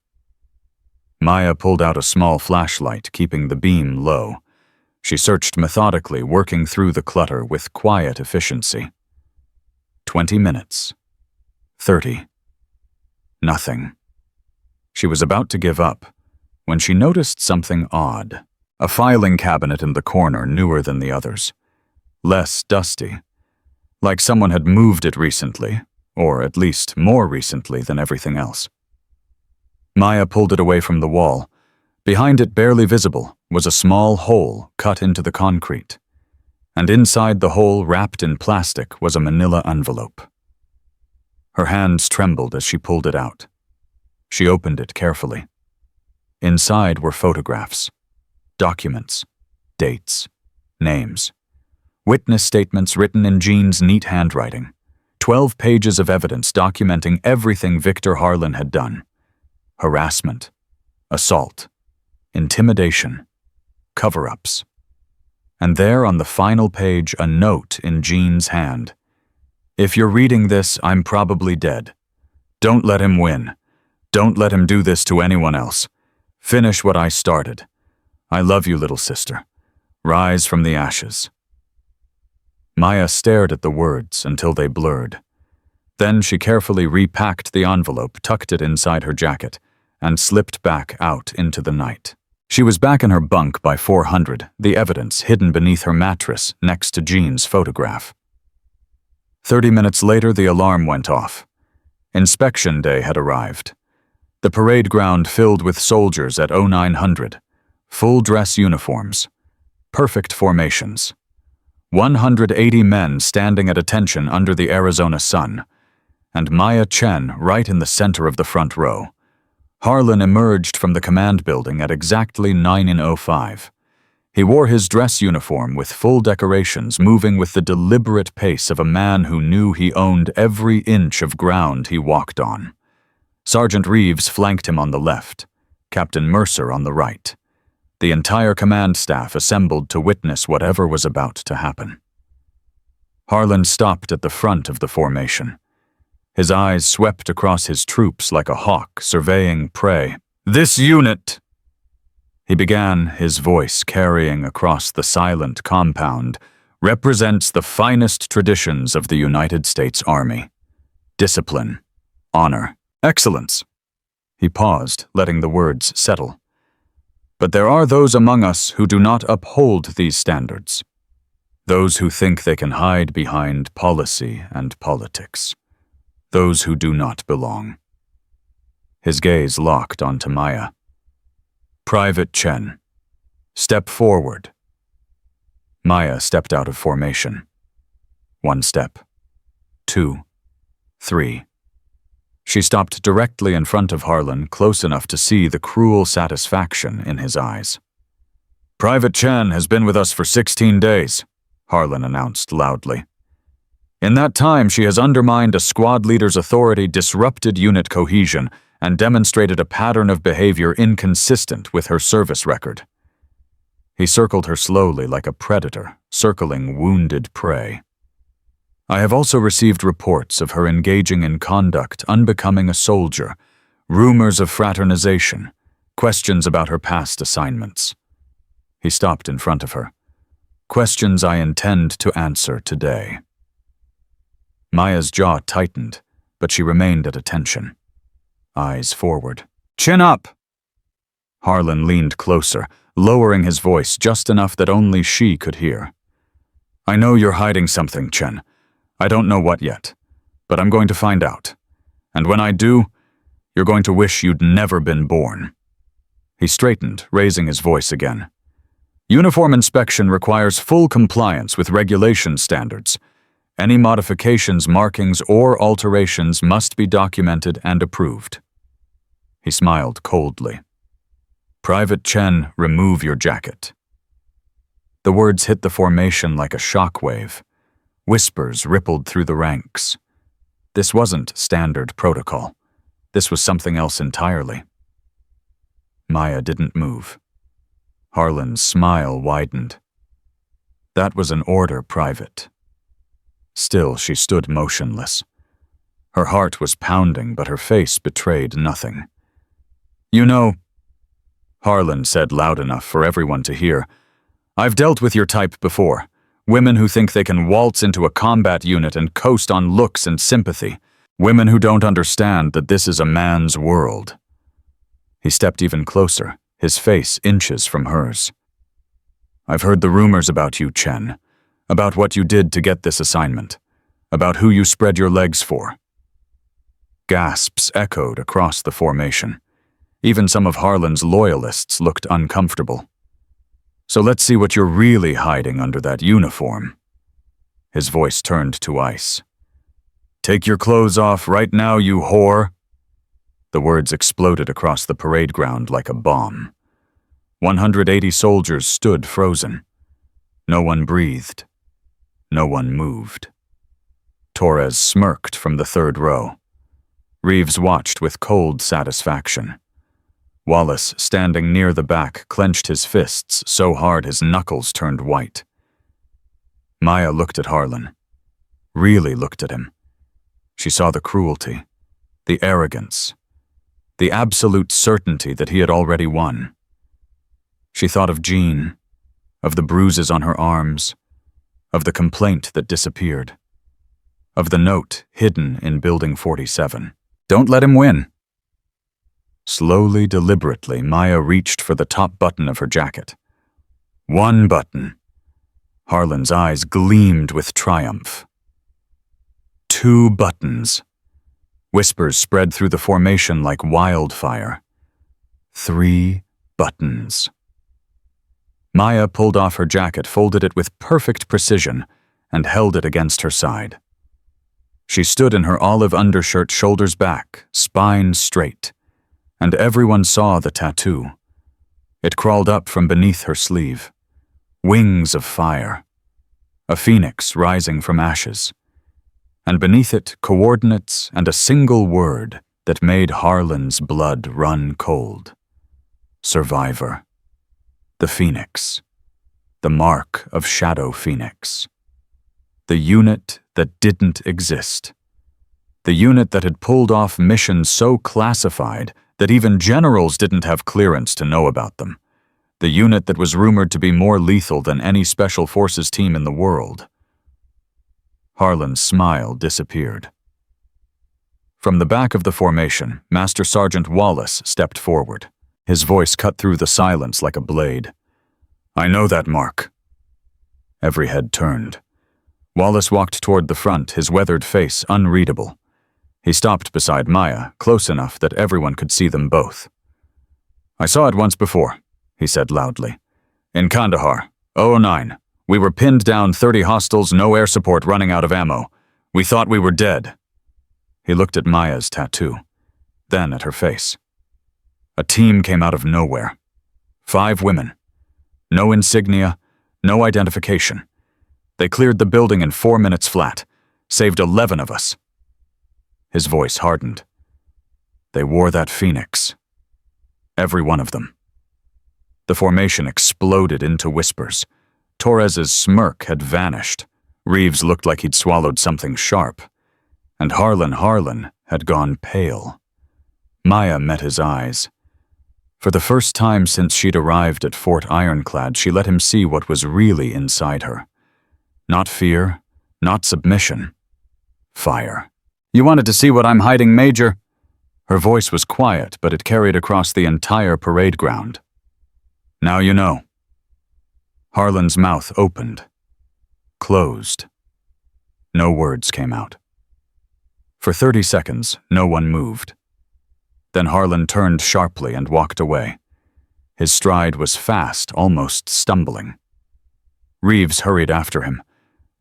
Maya pulled out a small flashlight, keeping the beam low. She searched methodically, working through the clutter with quiet efficiency. 20 minutes. 30. Nothing. She was about to give up when she noticed something odd. A filing cabinet in the corner, newer than the others. Less dusty. Like someone had moved it recently, or at least more recently than everything else. Maya pulled it away from the wall. Behind it, barely visible, was a small hole cut into the concrete. And inside the hole, wrapped in plastic, was a manila envelope. Her hands trembled as she pulled it out. She opened it carefully. Inside were photographs, documents, dates, names. Witness statements written in Jean's neat handwriting. 12 pages of evidence documenting everything Victor Harlan had done. Harassment, assault, intimidation, cover-ups. And there on the final page, a note in Jean's hand. If you're reading this, I'm probably dead. Don't let him win. Don't let him do this to anyone else. Finish what I started. I love you, little sister. Rise from the ashes. Maya stared at the words until they blurred. Then she carefully repacked the envelope, tucked it inside her jacket, and slipped back out into the night. She was back in her bunk by 400, the evidence hidden beneath her mattress next to Jean's photograph. 30 minutes later, the alarm went off. Inspection day had arrived. The parade ground filled with soldiers at 0900, full-dress uniforms, perfect formations. 180 men standing at attention under the Arizona sun, and Maya Chen right in the center of the front row. Harlan emerged from the command building at exactly 9:05. He wore his dress uniform with full decorations, moving with the deliberate pace of a man who knew he owned every inch of ground he walked on. Sergeant Reeves flanked him on the left, Captain Mercer on the right. The entire command staff assembled to witness whatever was about to happen. Harlan stopped at the front of the formation. His eyes swept across his troops like a hawk surveying prey. "This unit," he began, his voice carrying across the silent compound, "represents the finest traditions of the United States Army. Discipline, honor, excellence." He paused, letting the words settle. "But there are those among us who do not uphold these standards. Those who think they can hide behind policy and politics. Those who do not belong." His gaze locked onto Maya. "Private Chen, step forward." Maya stepped out of formation. 1 step. 2. 3. She stopped directly in front of Harlan, close enough to see the cruel satisfaction in his eyes. "Private Chen has been with us for 16 days, Harlan announced loudly. "In that time, she has undermined a squad leader's authority, disrupted unit cohesion, and demonstrated a pattern of behavior inconsistent with her service record." He circled her slowly like a predator, circling wounded prey. "I have also received reports of her engaging in conduct unbecoming a soldier, rumors of fraternization, questions about her past assignments." He stopped in front of her. "Questions I intend to answer today." Maya's jaw tightened, but she remained at attention. Eyes forward. "Chin up!" Harlan leaned closer, lowering his voice just enough that only she could hear. "I know you're hiding something, Chen. I don't know what yet, but I'm going to find out. And when I do, you're going to wish you'd never been born." He straightened, raising his voice again. "Uniform inspection requires full compliance with regulation standards. Any modifications, markings, or alterations must be documented and approved." He smiled coldly. "Private Chen, remove your jacket." The words hit the formation like a shockwave. Whispers rippled through the ranks. This wasn't standard protocol. This was something else entirely. Maya didn't move. Harlan's smile widened. "That was an order, Private." Still, she stood motionless. Her heart was pounding, but her face betrayed nothing. "You know," Harlan said loud enough for everyone to hear, "I've dealt with your type before. Women who think they can waltz into a combat unit and coast on looks and sympathy. Women who don't understand that this is a man's world." He stepped even closer, his face inches from hers. "I've heard the rumors about you, Chen. About what you did to get this assignment. About who you spread your legs for." Gasps echoed across the formation. Even some of Harlan's loyalists looked uncomfortable. "So let's see what you're really hiding under that uniform." His voice turned to ice. "Take your clothes off right now, you whore." The words exploded across the parade ground like a bomb. 180 soldiers stood frozen. No one breathed. No one moved. Torres smirked from the third row. Reeves watched with cold satisfaction. Wallace, standing near the back, clenched his fists so hard his knuckles turned white. Maya looked at Harlan. Really looked at him. She saw the cruelty, the arrogance, the absolute certainty that he had already won. She thought of Jean, of the bruises on her arms, of the complaint that disappeared, of the note hidden in Building 47. Don't let him win. Slowly, deliberately, Maya reached for the top button of her jacket. One button. Harlan's eyes gleamed with triumph. 2 buttons. Whispers spread through the formation like wildfire. 3 buttons. Maya pulled off her jacket, folded it with perfect precision, and held it against her side. She stood in her olive undershirt, shoulders back, spine straight, and everyone saw the tattoo. It crawled up from beneath her sleeve. Wings of fire. A phoenix rising from ashes. And beneath it, coordinates and a single word that made Harlan's blood run cold. Survivor. The Phoenix. The mark of Shadow Phoenix. The unit that didn't exist. The unit that had pulled off missions so classified that even generals didn't have clearance to know about them. The unit that was rumored to be more lethal than any special forces team in the world. Harlan's smile disappeared. From the back of the formation, Master Sergeant Wallace stepped forward. His voice cut through the silence like a blade. I know that mark. Every head turned. Wallace walked toward the front, his weathered face unreadable. He stopped beside Maya, close enough that everyone could see them both. I saw it once before, he said loudly. In Kandahar, 09. We were pinned down 30 hostiles, no air support, running out of ammo. We thought we were dead. He looked at Maya's tattoo, then at her face. A team came out of nowhere. 5 women. No insignia, no identification. They cleared the building in 4 minutes flat, saved 11 of us. His voice hardened. They wore that phoenix. Every one of them. The formation exploded into whispers. Torres's smirk had vanished. Reeves looked like he'd swallowed something sharp. And Harlan had gone pale. Maya met his eyes. For the first time since she'd arrived at Fort Ironclad, she let him see what was really inside her. Not fear, not submission. Fire. You wanted to see what I'm hiding, Major? Her voice was quiet, but it carried across the entire parade ground. Now you know. Harlan's mouth opened. Closed. No words came out. For 30 seconds, no one moved. Then Harlan turned sharply and walked away. His stride was fast, almost stumbling. Reeves hurried after him.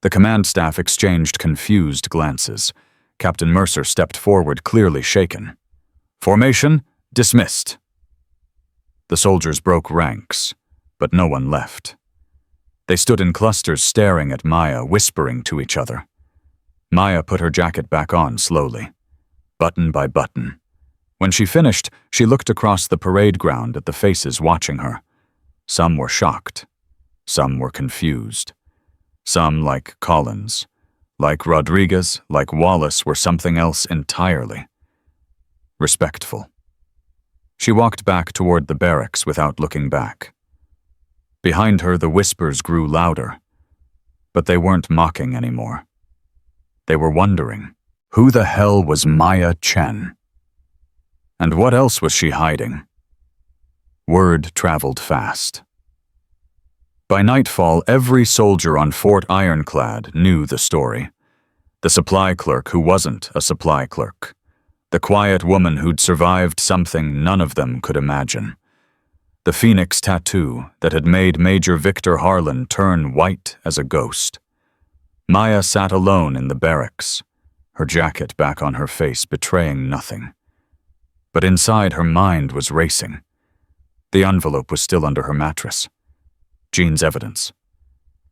The command staff exchanged confused glances. Captain Mercer stepped forward, clearly shaken. Formation dismissed. The soldiers broke ranks, but no one left. They stood in clusters staring at Maya, whispering to each other. Maya put her jacket back on slowly, button by button. When she finished, she looked across the parade ground at the faces watching her. Some were shocked. Some were confused. Some, like Collins, like Rodriguez, like Wallace, were something else entirely. Respectful. She walked back toward the barracks without looking back. Behind her, the whispers grew louder, but they weren't mocking anymore. They were wondering, who the hell was Maya Chen? And what else was she hiding? Word traveled fast. By nightfall, every soldier on Fort Ironclad knew the story. The supply clerk who wasn't a supply clerk. The quiet woman who'd survived something none of them could imagine. The phoenix tattoo that had made Major Victor Harlan turn white as a ghost. Maya sat alone in the barracks, her jacket back on her face, betraying nothing. But inside, her mind was racing. The envelope was still under her mattress. Jean's evidence.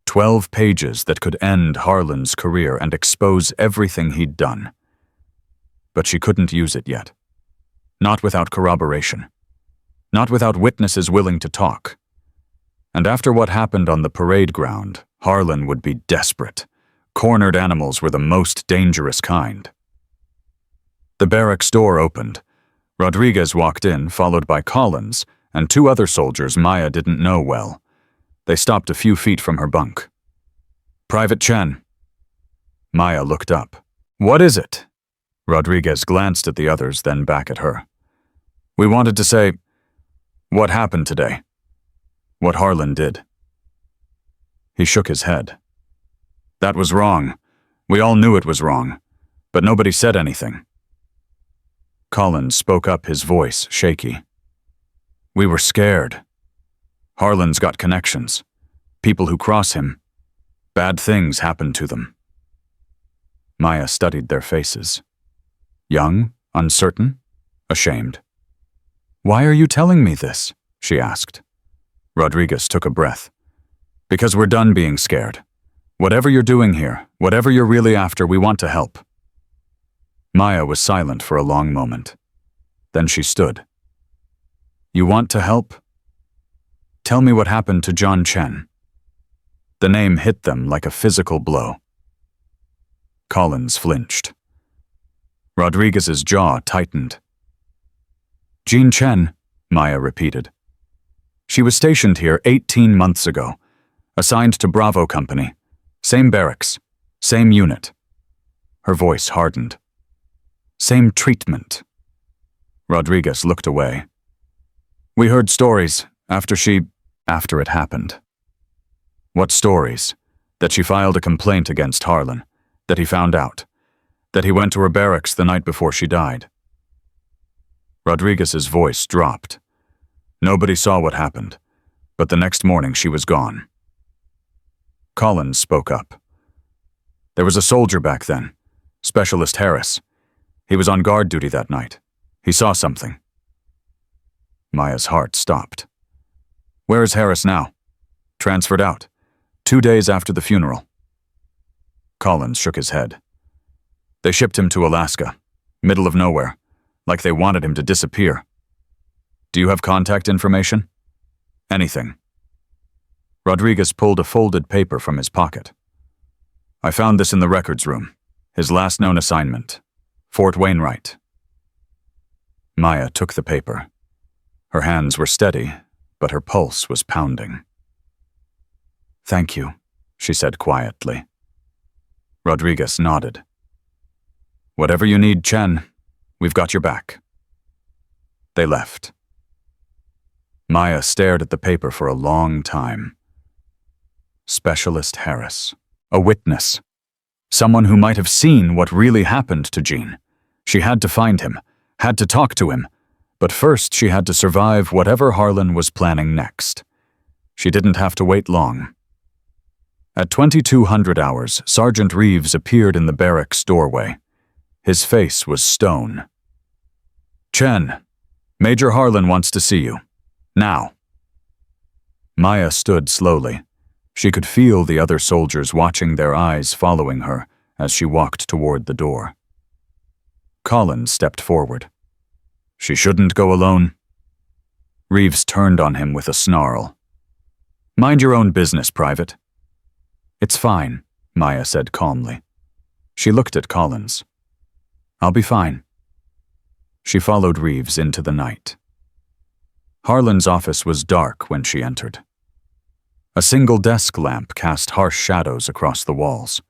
12 pages that could end Harlan's career and expose everything he'd done. But she couldn't use it yet. Not without corroboration. Not without witnesses willing to talk. And after what happened on the parade ground, Harlan would be desperate. Cornered animals were the most dangerous kind. The barracks door opened. Rodriguez walked in, followed by Collins, and 2 other soldiers Maya didn't know well. They stopped a few feet from her bunk. "Private Chen." Maya looked up. "What is it?" Rodriguez glanced at the others, then back at her. "We wanted to say what happened today. What Harlan did." He shook his head. "That was wrong. We all knew it was wrong, but nobody said anything." Collins spoke up, his voice shaky. "We were scared. Harlan's got connections. People who cross him. Bad things happen to them." Maya studied their faces. Young, uncertain, ashamed. "Why are you telling me this?" she asked. Rodriguez took a breath. "Because we're done being scared. Whatever you're doing here, whatever you're really after, we want to help." Maya was silent for a long moment. Then she stood. "You want to help? Tell me what happened to John Chen." The name hit them like a physical blow. Collins flinched. Rodriguez's jaw tightened. "Jean Chen," Maya repeated. "She was stationed here 18 months ago, assigned to Bravo Company. Same barracks, same unit." Her voice hardened. "Same treatment." Rodriguez looked away. "We heard stories after it happened." "What stories?" "That she filed a complaint against Harlan, that he found out, that he went to her barracks the night before she died." Rodriguez's voice dropped. "Nobody saw what happened, but the next morning she was gone." Collins spoke up. "There was a soldier back then, Specialist Harris. He was on guard duty that night. He saw something." Maya's heart stopped. "Where is Harris now?" "Transferred out. 2 days after the funeral." Collins shook his head. "They shipped him to Alaska, middle of nowhere, like they wanted him to disappear." "Do you have contact information?" "Anything." Rodriguez pulled a folded paper from his pocket. "I found this in the records room. His last known assignment. Fort Wainwright." Maya took the paper. Her hands were steady, but her pulse was pounding. "Thank you," she said quietly. Rodriguez nodded. "Whatever you need, Chen, we've got your back." They left. Maya stared at the paper for a long time. Specialist Harris. A witness. Someone who might have seen what really happened to Jean. She had to find him, had to talk to him, but first she had to survive whatever Harlan was planning next. She didn't have to wait long. At 2200 hours, Sergeant Reeves appeared in the barracks doorway. His face was stone. "Chen, Major Harlan wants to see you. Now." Maya stood slowly. She could feel the other soldiers watching, their eyes following her as she walked toward the door. Collins stepped forward. "She shouldn't go alone." Reeves turned on him with a snarl. "Mind your own business, Private." "It's fine," Maya said calmly. She looked at Collins. "I'll be fine." She followed Reeves into the night. Harlan's office was dark when she entered. A single desk lamp cast harsh shadows across the walls.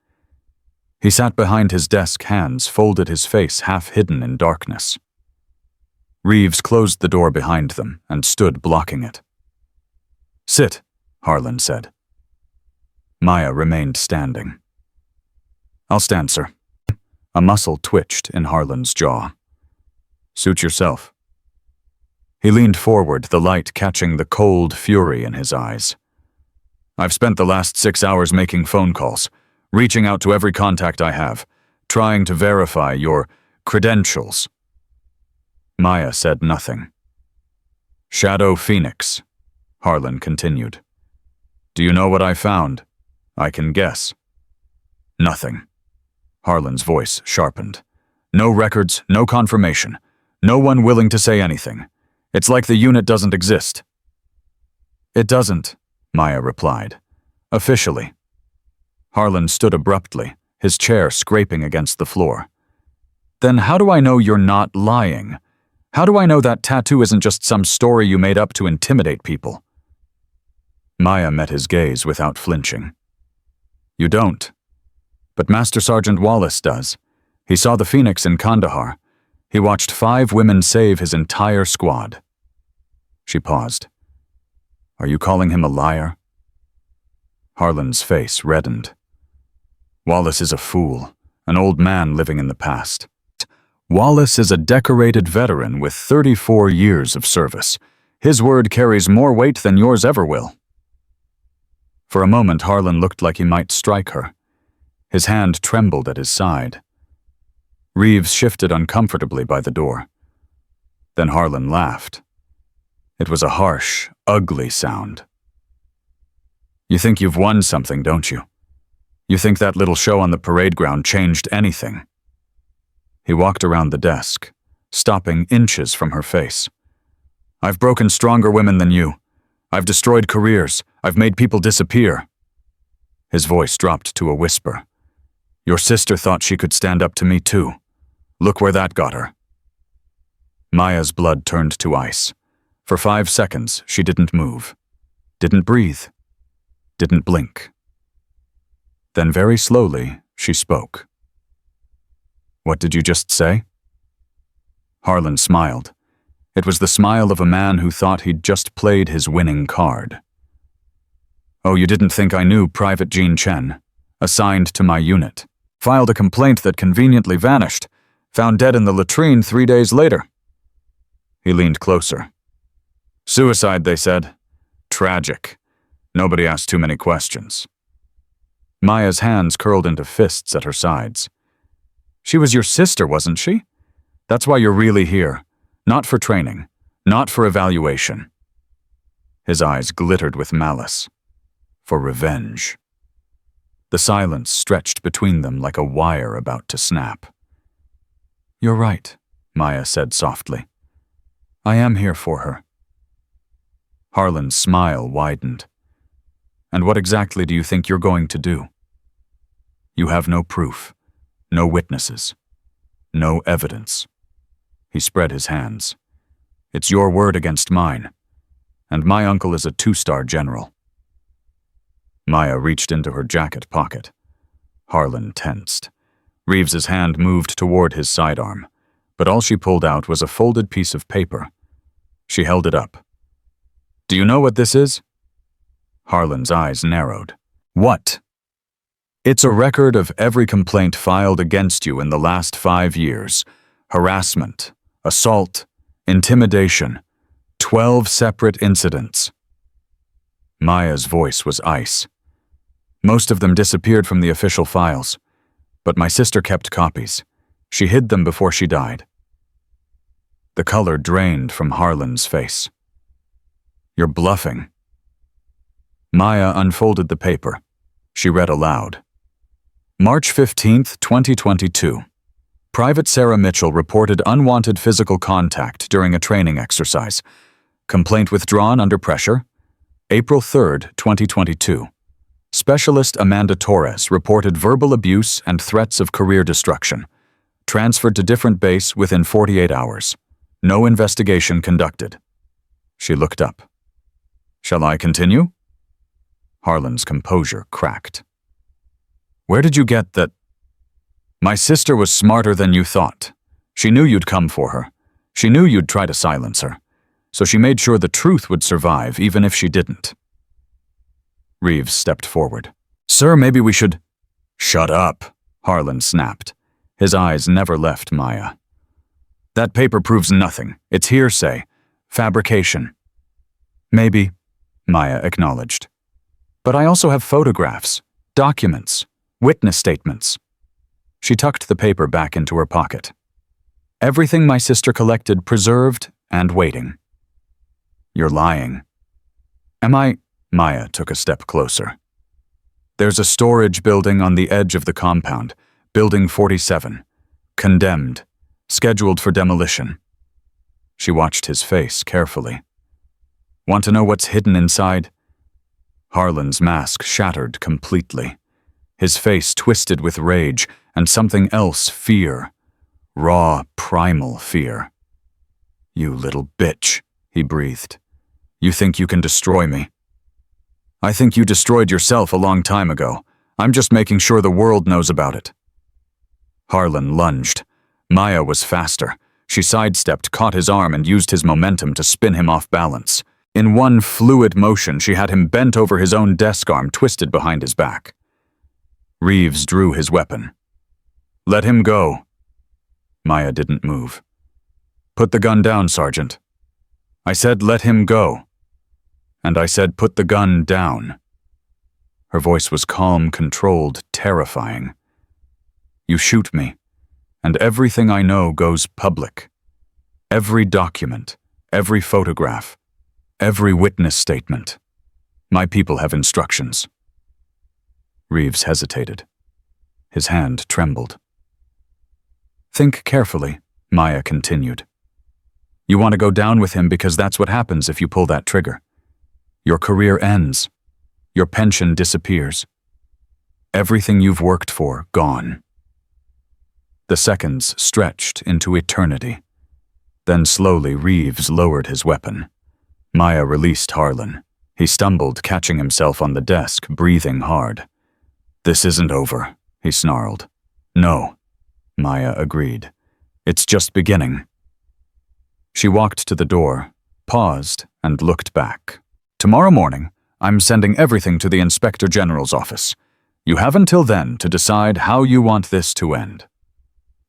He sat behind his desk, hands folded, his face half hidden in darkness. Reeves closed the door behind them and stood blocking it. "Sit," Harlan said. Maya remained standing. "I'll stand, sir." A muscle twitched in Harlan's jaw. "Suit yourself." He leaned forward, the light catching the cold fury in his eyes. "I've spent the last 6 hours making phone calls, reaching out to every contact I have, trying to verify your credentials." Maya said nothing. "Shadow Phoenix," Harlan continued. "Do you know what I found? I can guess. Nothing. Harlan's voice sharpened. No records, no confirmation. No one willing to say anything. It's like the unit doesn't exist. It doesn't, Maya replied. Officially. Harlan stood abruptly, his chair scraping against the floor. Then how do I know you're not lying? How do I know that tattoo isn't just some story you made up to intimidate people? Maya met his gaze without flinching. You don't. But Master Sergeant Wallace does. He saw the Phoenix in Kandahar. He watched 5 women save his entire squad. She paused. Are you calling him a liar? Harlan's face reddened. Wallace is a fool, an old man living in the past. Wallace is a decorated veteran with 34 years of service. His word carries more weight than yours ever will. For a moment, Harlan looked like he might strike her. His hand trembled at his side. Reeves shifted uncomfortably by the door. Then Harlan laughed. It was a harsh, ugly sound. You think you've won something, don't you? You think that little show on the parade ground changed anything? He walked around the desk, stopping inches from her face. I've broken stronger women than you. I've destroyed careers. I've made people disappear. His voice dropped to a whisper. Your sister thought she could stand up to me too. Look where that got her. Maya's blood turned to ice. For 5 seconds, she didn't move, didn't breathe, didn't blink. Then very slowly, she spoke. What did you just say? Harlan smiled. It was the smile of a man who thought he'd just played his winning card. Oh, you didn't think I knew Private Jean Chen, assigned to my unit. Filed a complaint that conveniently vanished, found dead in the latrine 3 days later. He leaned closer. Suicide, they said. Tragic. Nobody asked too many questions. Maya's hands curled into fists at her sides. She was your sister, wasn't she? That's why you're really here. Not for training. Not for evaluation. His eyes glittered with malice. For revenge. The silence stretched between them like a wire about to snap. You're right, Maya said softly. I am here for her. Harlan's smile widened. And what exactly do you think you're going to do? You have no proof, no witnesses, no evidence. He spread his hands. It's your word against mine, and my uncle is a 2-star general. Maya reached into her jacket pocket. Harlan tensed. Reeves's hand moved toward his sidearm, but all she pulled out was a folded piece of paper. She held it up. Do you know what this is? Harlan's eyes narrowed. What? It's a record of every complaint filed against you in the last 5 years. Harassment, assault, intimidation, 12 separate incidents. Maya's voice was ice. Most of them disappeared from the official files, but my sister kept copies. She hid them before she died. The color drained from Harlan's face. You're bluffing. Maya unfolded the paper. She read aloud. March 15th, 2022. Private Sarah Mitchell reported unwanted physical contact during a training exercise. Complaint withdrawn under pressure. April 3rd, 2022. Specialist Amanda Torres reported verbal abuse and threats of career destruction. Transferred to different base within 48 hours. No investigation conducted. She looked up. Shall I continue? Harlan's composure cracked. Where did you get that? My sister was smarter than you thought. She knew you'd come for her. She knew you'd try to silence her. So she made sure the truth would survive, even if she didn't. Reeves stepped forward. Sir, maybe we should... Shut up, Harlan snapped. His eyes never left Maya. That paper proves nothing. It's hearsay. Fabrication. Maybe, Maya acknowledged. But I also have photographs, documents, witness statements. She tucked the paper back into her pocket. Everything my sister collected preserved and waiting. You're lying. Am I? Maya took a step closer. There's a storage building on the edge of the compound, Building 47. Condemned. Scheduled for demolition. She watched his face carefully. Want to know what's hidden inside? Harlan's mask shattered completely. His face twisted with rage and something else, fear. Raw, primal fear. You little bitch, he breathed. You think you can destroy me? I think you destroyed yourself a long time ago. I'm just making sure the world knows about it. Harlan lunged. Maya was faster. She sidestepped, caught his arm, and used his momentum to spin him off balance. In one fluid motion, she had him bent over his own desk arm, twisted behind his back. Reeves drew his weapon. Let him go. Maya didn't move. Put the gun down, Sergeant. I said let him go. And I said put the gun down. Her voice was calm, controlled, terrifying. You shoot me, and everything I know goes public. Every document, every photograph, every witness statement. My people have instructions. Reeves hesitated. His hand trembled. Think carefully, Maya continued. You want to go down with him because that's what happens if you pull that trigger. Your career ends. Your pension disappears. Everything you've worked for, gone. The seconds stretched into eternity. Then slowly Reeves lowered his weapon. Maya released Harlan. He stumbled, catching himself on the desk, breathing hard. This isn't over, he snarled. No, Maya agreed. It's just beginning. She walked to the door, paused, and looked back. Tomorrow morning, I'm sending everything to the Inspector General's office. You have until then to decide how you want this to end.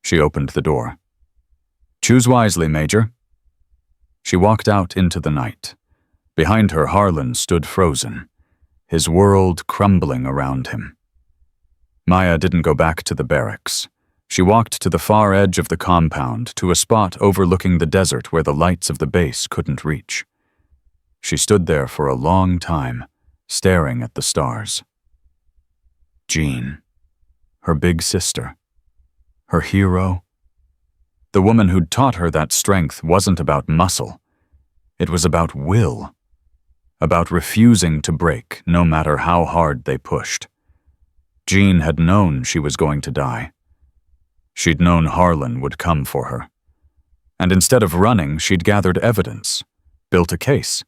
She opened the door. Choose wisely, Major. She walked out into the night. Behind her, Harlan stood frozen, his world crumbling around him. Maya didn't go back to the barracks. She walked to the far edge of the compound, to a spot overlooking the desert where the lights of the base couldn't reach. She stood there for a long time, staring at the stars. Jean, her big sister, her hero. The woman who'd taught her that strength wasn't about muscle. It was about will, about refusing to break no matter how hard they pushed. Jean had known she was going to die. She'd known Harlan would come for her. And instead of running, she'd gathered evidence, built a case,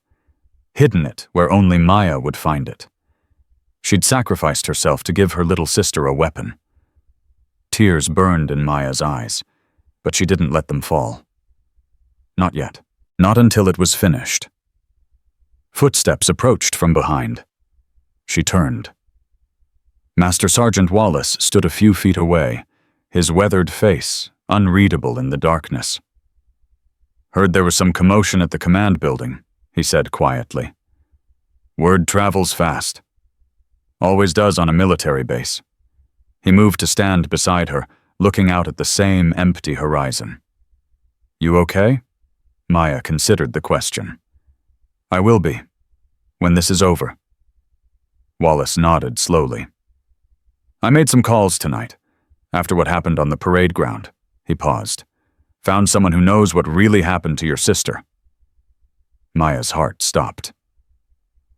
hidden it where only Maya would find it. She'd sacrificed herself to give her little sister a weapon. Tears burned in Maya's eyes, but she didn't let them fall. Not yet. Not until it was finished. Footsteps approached from behind. She turned. Master Sergeant Wallace stood a few feet away, his weathered face unreadable in the darkness. Heard there was some commotion at the command building, he said quietly. Word travels fast. Always does on a military base. He moved to stand beside her, looking out at the same empty horizon. You okay? Maya considered the question. I will be, when this is over. Wallace nodded slowly. I made some calls tonight, after what happened on the parade ground. He paused. Found someone who knows what really happened to your sister. Maya's heart stopped.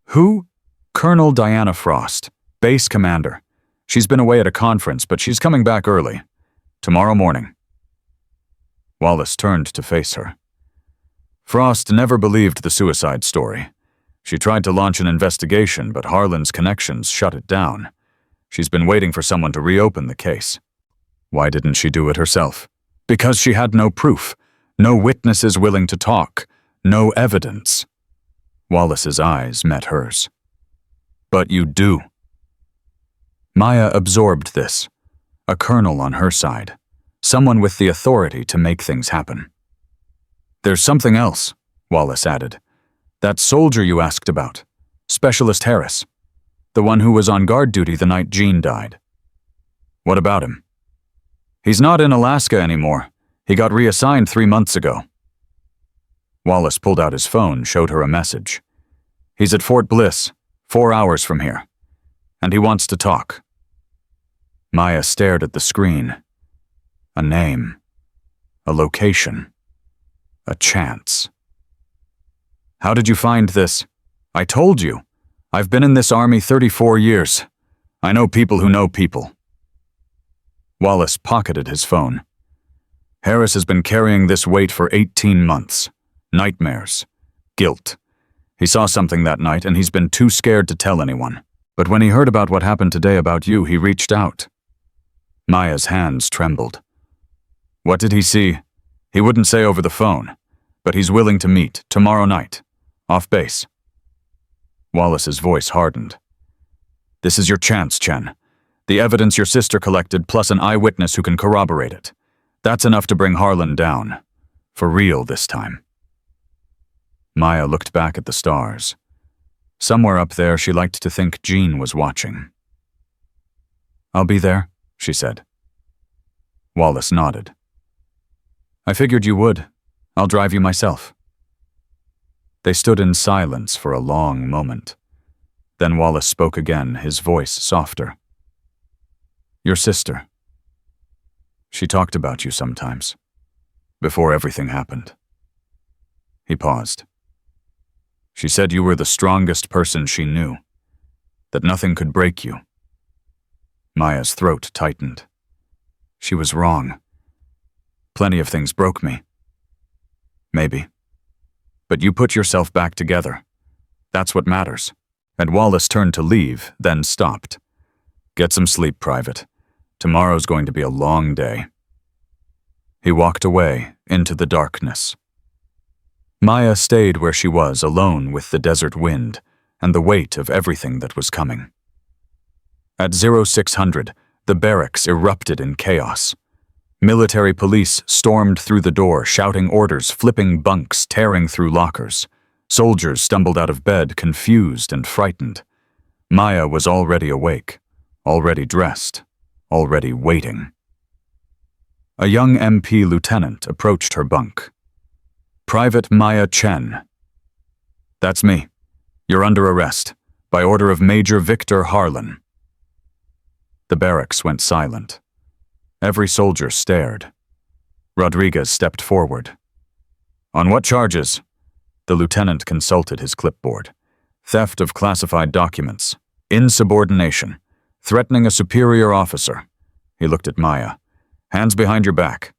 Who? Colonel Diana Frost, base commander. She's been away at a conference, but she's coming back early. Tomorrow morning. Wallace turned to face her. Frost never believed the suicide story. She tried to launch an investigation, but Harlan's connections shut it down. She's been waiting for someone to reopen the case. Why didn't she do it herself? Because she had no proof, no witnesses willing to talk, no evidence. Wallace's eyes met hers. But you do. Maya absorbed this. A colonel on her side. Someone with the authority to make things happen. There's something else, Wallace added. That soldier you asked about. Specialist Harris. The one who was on guard duty the night Jean died. What about him? He's not in Alaska anymore. He got reassigned 3 months ago. Wallace pulled out his phone, showed her a message. He's at Fort Bliss, 4 hours from here. and he wants to talk." Maya stared at the screen. A name. A location. A chance. "How did you find this?" "I told you. I've been in this army 34 years. I know people who know people." Wallace pocketed his phone. "Harris has been carrying this weight for 18 months. Nightmares. Guilt. He saw something that night and he's been too scared to tell anyone. But when he heard about what happened today about you, he reached out." Maya's hands trembled. "What did he see?" "He wouldn't say over the phone, but he's willing to meet tomorrow night, off base." Wallace's voice hardened. "This is your chance, Chen. The evidence your sister collected plus an eyewitness who can corroborate it. That's enough to bring Harlan down. For real this time." Maya looked back at the stars. Somewhere up there, she liked to think Jean was watching. "I'll be there," she said. Wallace nodded. "I figured you would. I'll drive you myself." They stood in silence for a long moment. Then Wallace spoke again, his voice softer. "Your sister. She talked about you sometimes, before everything happened." He paused. "She said you were the strongest person she knew, that nothing could break you." Maya's throat tightened. She was wrong. Plenty of things broke me. Maybe. But you put yourself back together. That's what matters. And Wallace turned to leave, then stopped. "Get some sleep, Private. Tomorrow's going to be a long day." He walked away into the darkness. Maya stayed where she was, alone with the desert wind and the weight of everything that was coming. At 0600, the barracks erupted in chaos. Military police stormed through the door, shouting orders, flipping bunks, tearing through lockers. Soldiers stumbled out of bed, confused and frightened. Maya was already awake, already dressed, already waiting. A young MP lieutenant approached her bunk. "Private Maya Chen." "That's me. You're under arrest, by order of Major Victor Harlan." The barracks went silent. Every soldier stared. Rodriguez stepped forward. "On what charges?" The lieutenant consulted his clipboard. "Theft of classified documents, insubordination, threatening a superior officer." He looked at Maya. "Hands behind your back."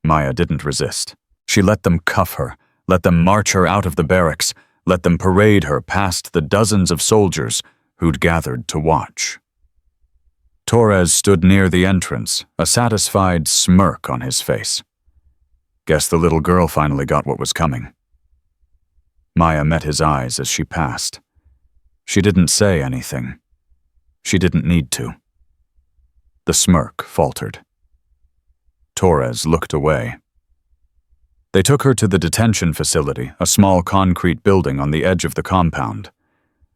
Maya didn't resist. She let them cuff her, let them march her out of the barracks, let them parade her past the dozens of soldiers who'd gathered to watch. Torres stood near the entrance, a satisfied smirk on his face. Guess the little girl finally got what was coming. Maya met his eyes as she passed. She didn't say anything. She didn't need to. The smirk faltered. Torres looked away. They took her to the detention facility, a small concrete building on the edge of the compound.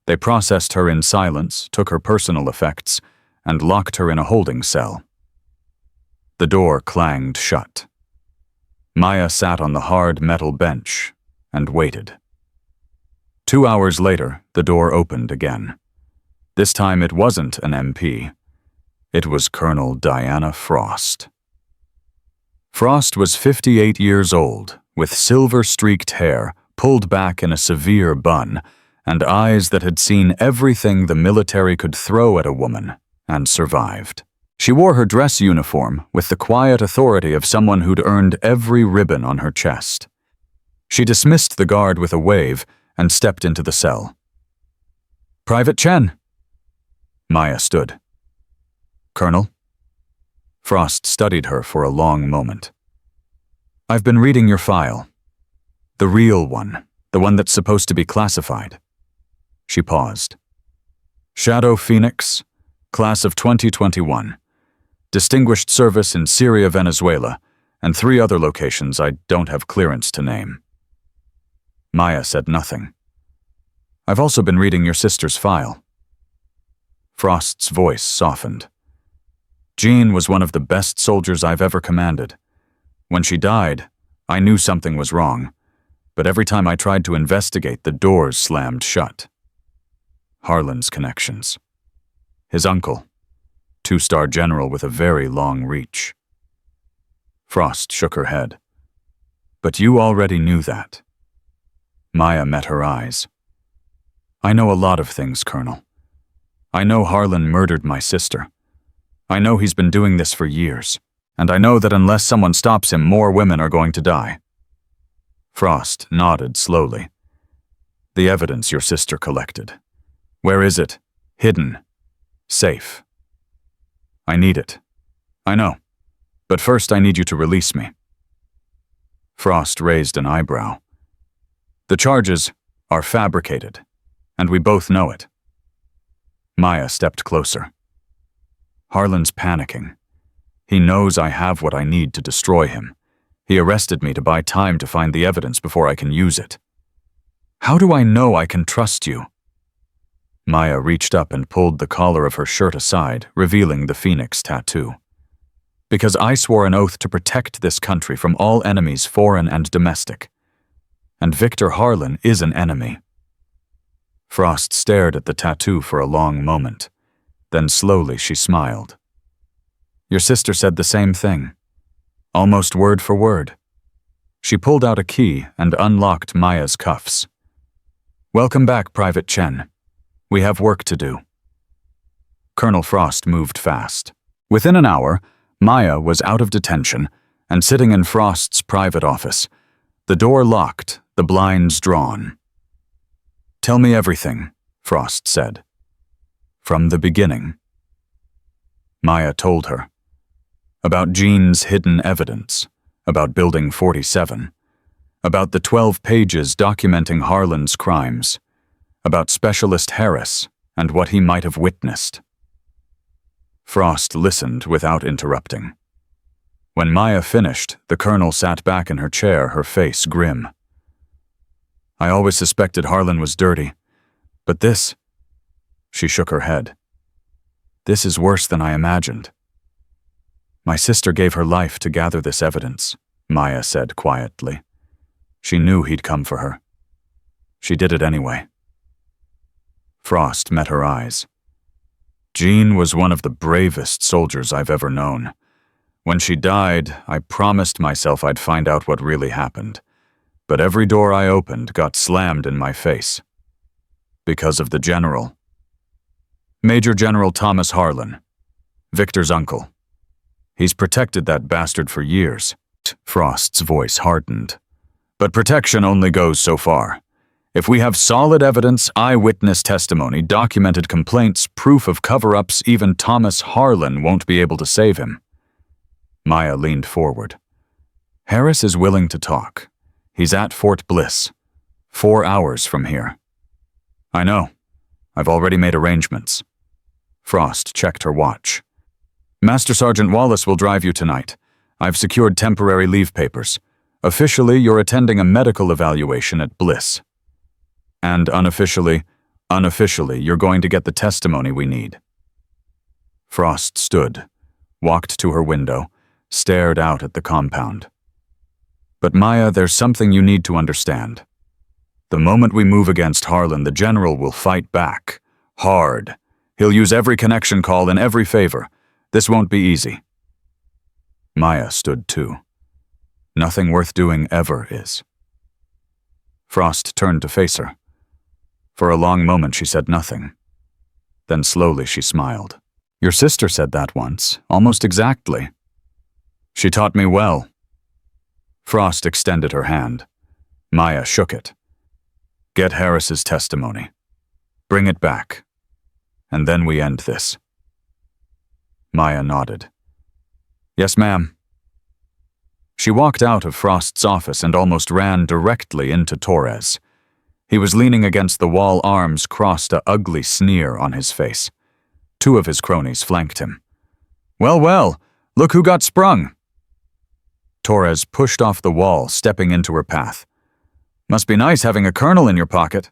They processed her in silence, took her personal effects, and locked her in a holding cell. The door clanged shut. Maya sat on the hard metal bench and waited. 2 hours later, the door opened again. This time it wasn't an MP. It was Colonel Diana Frost. Frost was 58 years old, with silver-streaked hair pulled back in a severe bun, and eyes that had seen everything the military could throw at a woman, and survived. She wore her dress uniform with the quiet authority of someone who'd earned every ribbon on her chest. She dismissed the guard with a wave and stepped into the cell. "Private Chen." Maya stood. "Colonel?" Frost studied her for a long moment. "I've been reading your file. The real one, the one that's supposed to be classified." She paused. "Shadow Phoenix, class of 2021. Distinguished service in Syria, Venezuela, and 3 other locations I don't have clearance to name." Maya said nothing. "I've also been reading your sister's file." Frost's voice softened. "Jean was one of the best soldiers I've ever commanded. When she died, I knew something was wrong, but every time I tried to investigate, the doors slammed shut. Harlan's connections. His uncle, two-star general with a very long reach. Frost shook her head. But you already knew that. Maya met her eyes. I know a lot of things, Colonel. I know Harlan murdered my sister. I know he's been doing this for years, and I know that unless someone stops him, more women are going to die. Frost nodded slowly. The evidence your sister collected. Where is it? Hidden. Safe. I need it. I know. But first I need you to release me. Frost raised an eyebrow. The charges are fabricated, and we both know it. Maya stepped closer. Harlan's panicking. He knows I have what I need to destroy him. He arrested me to buy time to find the evidence before I can use it. How do I know I can trust you? Maya reached up and pulled the collar of her shirt aside, revealing the phoenix tattoo. Because I swore an oath to protect this country from all enemies, foreign and domestic. And Victor Harlan is an enemy. Frost stared at the tattoo for a long moment. Then slowly she smiled. Your sister said the same thing. Almost word for word. She pulled out a key and unlocked Maya's cuffs. Welcome back, Private Chen. We have work to do. Colonel Frost moved fast. Within an hour, Maya was out of detention and sitting in Frost's private office, the door locked, the blinds drawn. Tell me everything, Frost said. From the beginning. Maya told her. About Jean's hidden evidence, about Building 47, about the 12 pages documenting Harlan's crimes, about Specialist Harris and what he might have witnessed. Frost listened without interrupting. When Maya finished, the colonel sat back in her chair, her face grim. I always suspected Harlan was dirty, but this... She shook her head. This is worse than I imagined. My sister gave her life to gather this evidence, Maya said quietly. She knew he'd come for her. She did it anyway. Frost met her eyes. Jean was one of the bravest soldiers I've ever known. When she died, I promised myself I'd find out what really happened. But every door I opened got slammed in my face. Because of the general. Major General Thomas Harlan, Victor's uncle. He's protected that bastard for years. Frost's voice hardened. But protection only goes so far. If we have solid evidence, eyewitness testimony, documented complaints, proof of cover-ups, even Thomas Harlan won't be able to save him. Maya leaned forward. Harris is willing to talk. He's at Fort Bliss, 4 hours from here. I know. I've already made arrangements. Frost checked her watch. Master Sergeant Wallace will drive you tonight. I've secured temporary leave papers. Officially, you're attending a medical evaluation at Bliss. And unofficially, you're going to get the testimony we need. Frost stood, walked to her window, stared out at the compound. But Maya, there's something you need to understand. The moment we move against Harlan, the general will fight back. Hard. He'll use every connection call in every favor. This won't be easy. Maya stood too. Nothing worth doing ever is. Frost turned to face her. For a long moment she said nothing. Then slowly she smiled. Your sister said that once, almost exactly. She taught me well. Frost extended her hand. Maya shook it. Get Harris's testimony. Bring it back. And then we end this. Maya nodded. Yes, ma'am. She walked out of Frost's office and almost ran directly into Torres. He was leaning against the wall, arms crossed, an ugly sneer on his face. 2 of his cronies flanked him. Well, well, look who got sprung. Torres pushed off the wall, stepping into her path. Must be nice having a colonel in your pocket.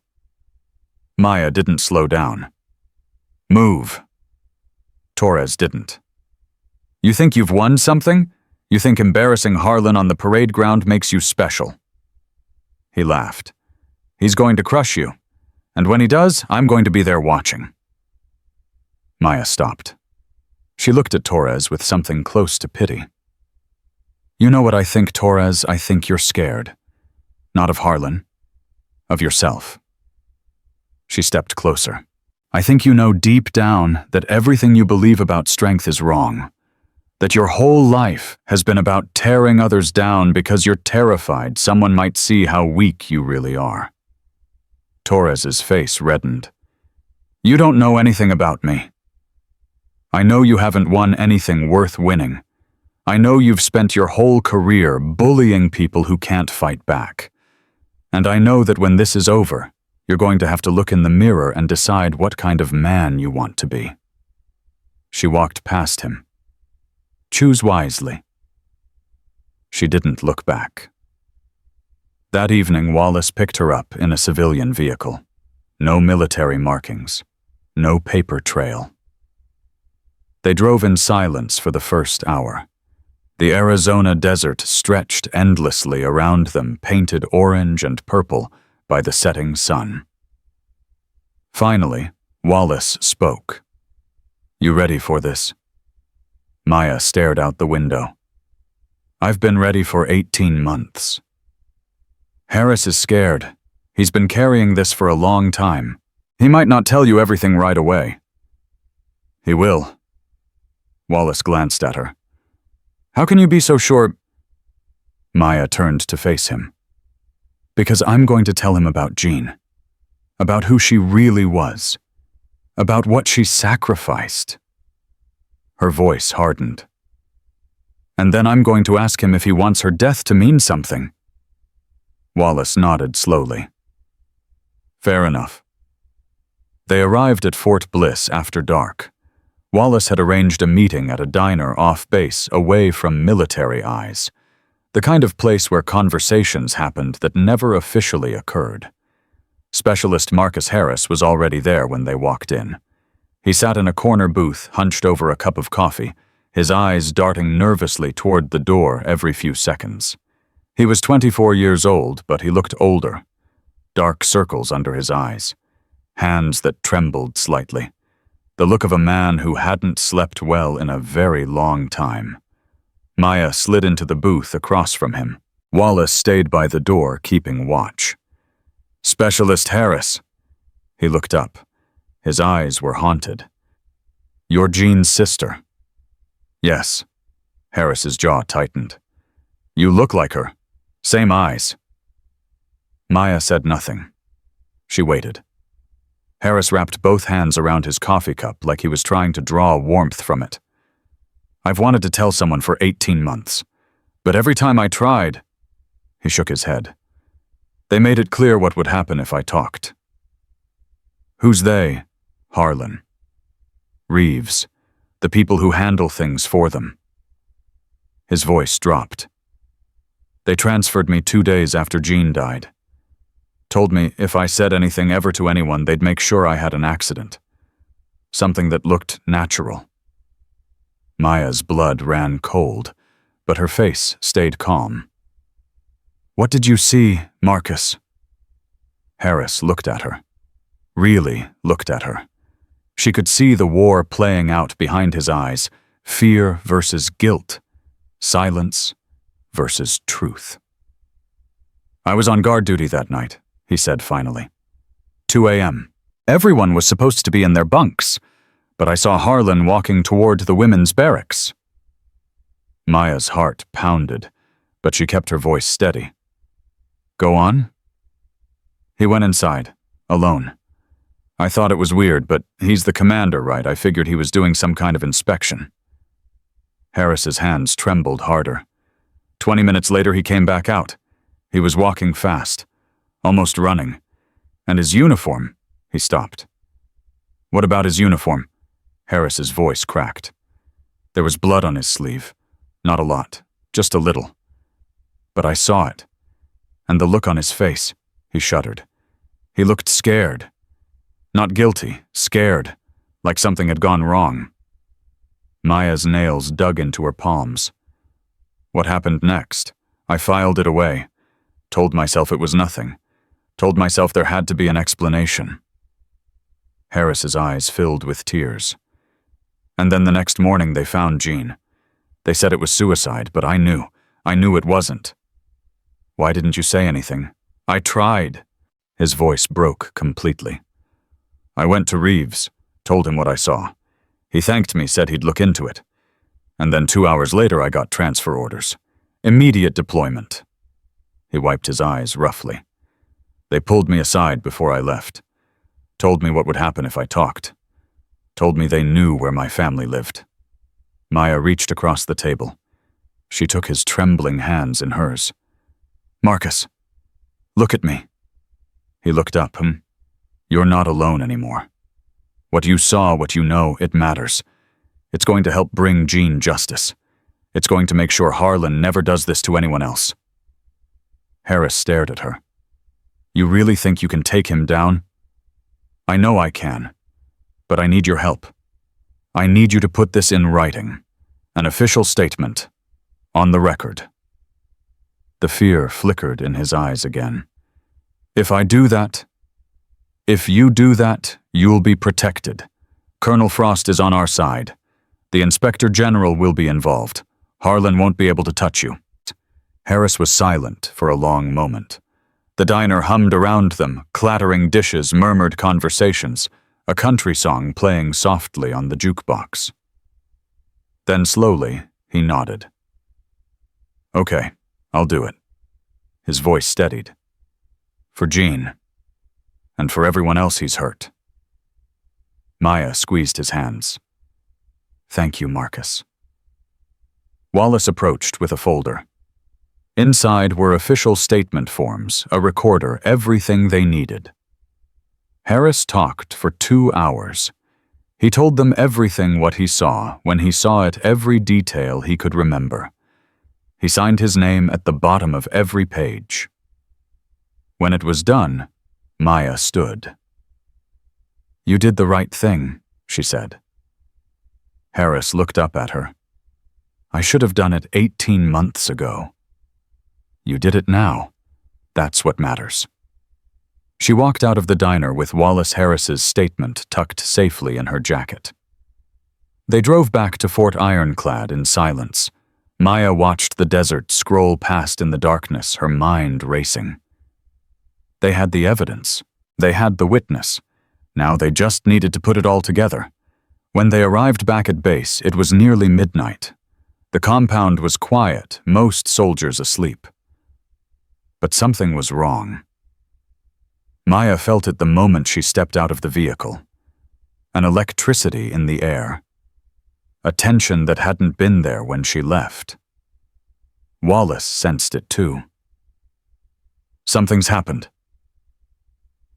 Maya didn't slow down. Move. Torres didn't. You think you've won something? You think embarrassing Harlan on the parade ground makes you special? He laughed. He's going to crush you. And when he does, I'm going to be there watching. Maya stopped. She looked at Torres with something close to pity. You know what I think, Torres? I think you're scared. Not of Harlan. Of yourself. She stepped closer. I think you know deep down that everything you believe about strength is wrong. That your whole life has been about tearing others down because you're terrified someone might see how weak you really are. Torres's face reddened. You don't know anything about me. I know you haven't won anything worth winning. I know you've spent your whole career bullying people who can't fight back. And I know that when this is over, you're going to have to look in the mirror and decide what kind of man you want to be. She walked past him. Choose wisely. She didn't look back. That evening, Wallace picked her up in a civilian vehicle. No military markings. No paper trail. They drove in silence for the first hour. The Arizona desert stretched endlessly around them, painted orange and purple by the setting sun. Finally, Wallace spoke. You ready for this? Maya stared out the window. I've been ready for 18 months. Harris is scared. He's been carrying this for a long time. He might not tell you everything right away. He will. Wallace glanced at her. How can you be so sure? Maya turned to face him. Because I'm going to tell him about Jean. About who she really was. About what she sacrificed. Her voice hardened. And then I'm going to ask him if he wants her death to mean something. Wallace nodded slowly. Fair enough. They arrived at Fort Bliss after dark. Wallace had arranged a meeting at a diner off base, away from military eyes. The kind of place where conversations happened that never officially occurred. Specialist Marcus Harris was already there when they walked in. He sat in a corner booth, hunched over a cup of coffee, his eyes darting nervously toward the door every few seconds. He was 24 years old, but he looked older. Dark circles under his eyes. Hands that trembled slightly. The look of a man who hadn't slept well in a very long time. Maya slid into the booth across from him. Wallace stayed by the door, keeping watch. Specialist Harris. He looked up. His eyes were haunted. You're Jean's sister. Yes. Harris's jaw tightened. You look like her. Same eyes. Maya said nothing. She waited. Harris wrapped both hands around his coffee cup like he was trying to draw warmth from it. I've wanted to tell someone for 18 months, but every time I tried, he shook his head. They made it clear what would happen if I talked. Who's they? Harlan. Reeves, the people who handle things for them. His voice dropped. They transferred me 2 days after Jean died. Told me if I said anything ever to anyone, they'd make sure I had an accident. Something that looked natural. Maya's blood ran cold, but her face stayed calm. What did you see, Marcus? Harris looked at her. Really looked at her. She could see the war playing out behind his eyes, fear versus guilt, silence versus truth. I was on guard duty that night, he said finally. 2 a.m. Everyone was supposed to be in their bunks, but I saw Harlan walking toward the women's barracks. Maya's heart pounded, but she kept her voice steady. Go on? He went inside, alone. I thought it was weird, but he's the commander, right? I figured he was doing some kind of inspection. Harris's hands trembled harder. 20 minutes later, he came back out. He was walking fast, almost running. And his uniform, he stopped. What about his uniform? Harris's voice cracked. There was blood on his sleeve. Not a lot, just a little. But I saw it. And the look on his face, he shuddered. He looked scared. Not guilty, scared, like something had gone wrong. Maya's nails dug into her palms. What happened next? I filed it away. Told myself it was nothing. Told myself there had to be an explanation. Harris's eyes filled with tears. And then the next morning they found Jean. They said it was suicide, but I knew it wasn't. Why didn't you say anything? I tried. His voice broke completely. I went to Reeves, told him what I saw. He thanked me, said he'd look into it. And then 2 hours later I got transfer orders. Immediate deployment. He wiped his eyes roughly. They pulled me aside before I left. Told me what would happen if I talked. Told me they knew where my family lived. Maya reached across the table. She took his trembling hands in hers. Marcus, look at me. He looked up. You're not alone anymore. What you saw, what you know, it matters. It's going to help bring Jean justice. It's going to make sure Harlan never does this to anyone else. Harris stared at her. You really think you can take him down? I know I can, but I need your help. I need you to put this in writing, an official statement, on the record. The fear flickered in his eyes again. If you do that, you'll be protected. Colonel Frost is on our side. The Inspector General will be involved. Harlan won't be able to touch you. Harris was silent for a long moment. The diner hummed around them, clattering dishes, murmured conversations, a country song playing softly on the jukebox. Then slowly, he nodded. Okay, I'll do it. His voice steadied. For Jean, and for everyone else he's hurt. Maya squeezed his hands. Thank you, Marcus. Wallace approached with a folder. Inside were official statement forms, a recorder, everything they needed. Harris talked for 2 hours. He told them everything what he saw, when he saw it, every detail he could remember. He signed his name at the bottom of every page. When it was done, Maya stood. You did the right thing, she said. Harris looked up at her. I should have done it 18 months ago. You did it now. That's what matters. She walked out of the diner with Wallace Harris's statement tucked safely in her jacket. They drove back to Fort Ironclad in silence. Maya watched the desert scroll past in the darkness, her mind racing. They had the evidence. They had the witness. Now they just needed to put it all together. When they arrived back at base, it was nearly midnight. The compound was quiet, most soldiers asleep. But something was wrong. Maya felt it the moment she stepped out of the vehicle. An electricity in the air. A tension that hadn't been there when she left. Wallace sensed it too. Something's happened.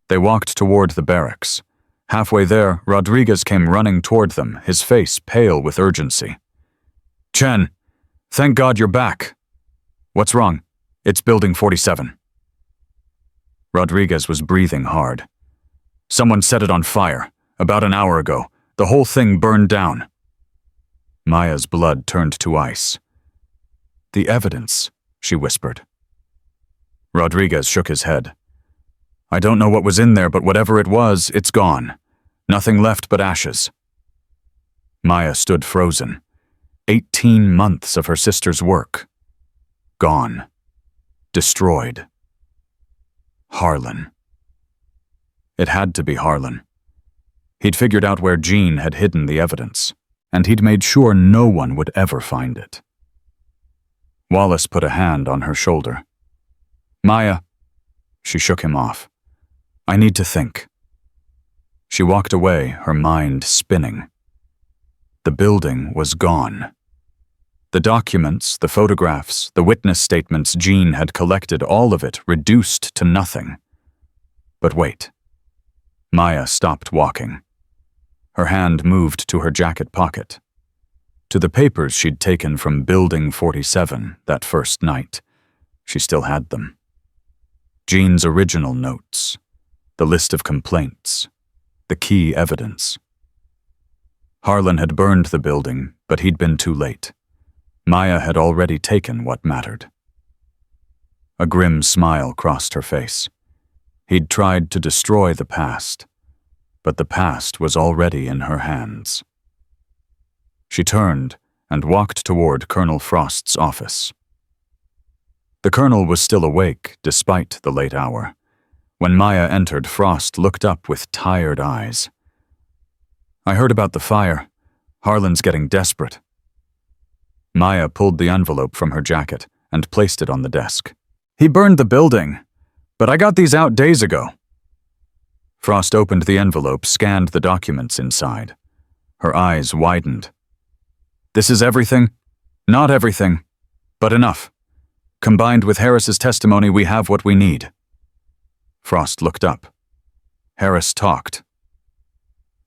They walked toward the barracks. Halfway there, Rodriguez came running toward them, his face pale with urgency. Chen, thank God you're back. What's wrong? It's Building 47. Rodriguez was breathing hard. Someone set it on fire, about an hour ago. The whole thing burned down. Maya's blood turned to ice. The evidence, she whispered. Rodriguez shook his head. I don't know what was in there, but whatever it was, it's gone. Nothing left but ashes. Maya stood frozen. 18 months of her sister's work. Gone. Destroyed. Harlan. It had to be Harlan. He'd figured out where Jean had hidden the evidence, and he'd made sure no one would ever find it. Wallace put a hand on her shoulder. Maya. She shook him off. I need to think. She walked away, her mind spinning. The building was gone. The documents, the photographs, the witness statements Jean had collected, all of it reduced to nothing. But wait. Maya stopped walking. Her hand moved to her jacket pocket. To the papers she'd taken from Building 47 that first night. She still had them. Jean's original notes, the list of complaints, the key evidence. Harlan had burned the building, but he'd been too late. Maya had already taken what mattered. A grim smile crossed her face. He'd tried to destroy the past, but the past was already in her hands. She turned and walked toward Colonel Frost's office. The colonel was still awake despite the late hour. When Maya entered, Frost looked up with tired eyes. "I heard about the fire. Harlan's getting desperate." Maya pulled the envelope from her jacket and placed it on the desk. "He burned the building, but I got these out days ago." Frost opened the envelope, scanned the documents inside. Her eyes widened. "This is everything?" "Not everything, but enough. Combined with Harris's testimony, we have what we need." Frost looked up. Harris talked.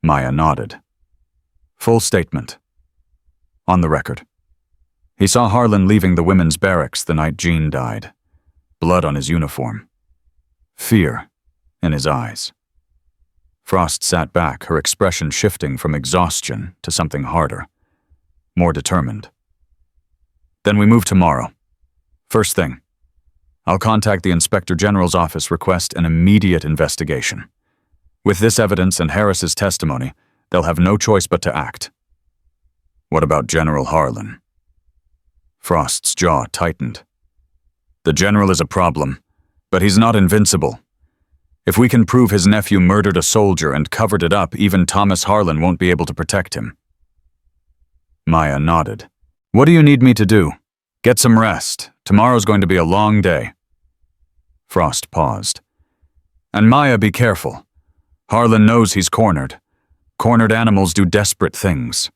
Maya nodded. "Full statement. On the record. He saw Harlan leaving the women's barracks the night Jean died. Blood on his uniform. Fear in his eyes." Frost sat back, her expression shifting from exhaustion to something harder, more determined. "Then we move tomorrow. First thing. I'll contact the Inspector General's office, request an immediate investigation. With this evidence and Harris's testimony, they'll have no choice but to act." "What about General Harlan?" Frost's jaw tightened. "The general is a problem, but he's not invincible. If we can prove his nephew murdered a soldier and covered it up, even Thomas Harlan won't be able to protect him." Maya nodded. "What do you need me to do?" "Get some rest. Tomorrow's going to be a long day." Frost paused. "And Maya, be careful. Harlan knows he's cornered. Cornered animals do desperate things."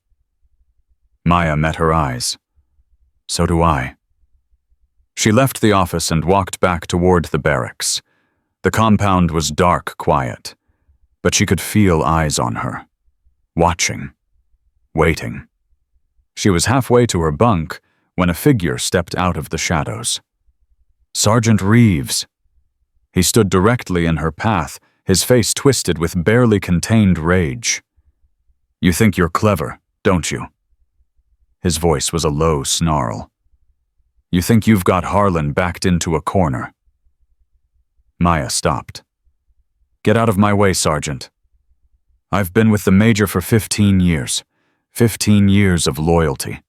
Maya met her eyes. "So do I." She left the office and walked back toward the barracks. The compound was dark, quiet, but she could feel eyes on her, watching, waiting. She was halfway to her bunk when a figure stepped out of the shadows. Sergeant Reeves. He stood directly in her path, his face twisted with barely contained rage. "You think you're clever, don't you?" His voice was a low snarl. "You think you've got Harlan backed into a corner?" Maya stopped. "Get out of my way, Sergeant. I've been with the Major for 15 years. 15 years of loyalty.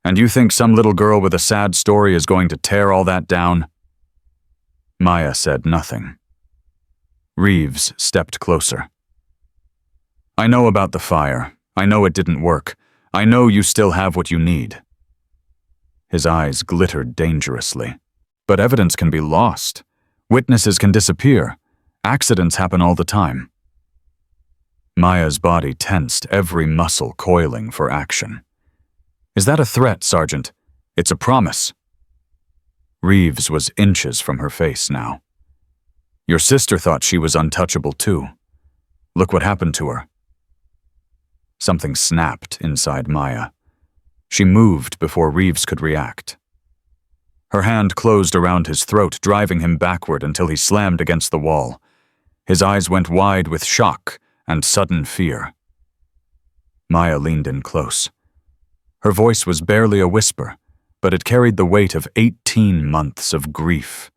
And you think some little girl with a sad story is going to tear all that down?" Maya said nothing. Reeves stepped closer. "I know about the fire. I know it didn't work. I know you still have what you need." His eyes glittered dangerously. "But evidence can be lost. Witnesses can disappear. Accidents happen all the time." Maya's body tensed, every muscle coiling for action. "Is that a threat, Sergeant? It's a promise." Reeves was inches from her face now. "Your sister thought she was untouchable too. Look what happened to her." Something snapped inside Maya. She moved before Reeves could react. Her hand closed around his throat, driving him backward until he slammed against the wall. His eyes went wide with shock and sudden fear. Maya leaned in close. Her voice was barely a whisper, but it carried the weight of 18 months of grief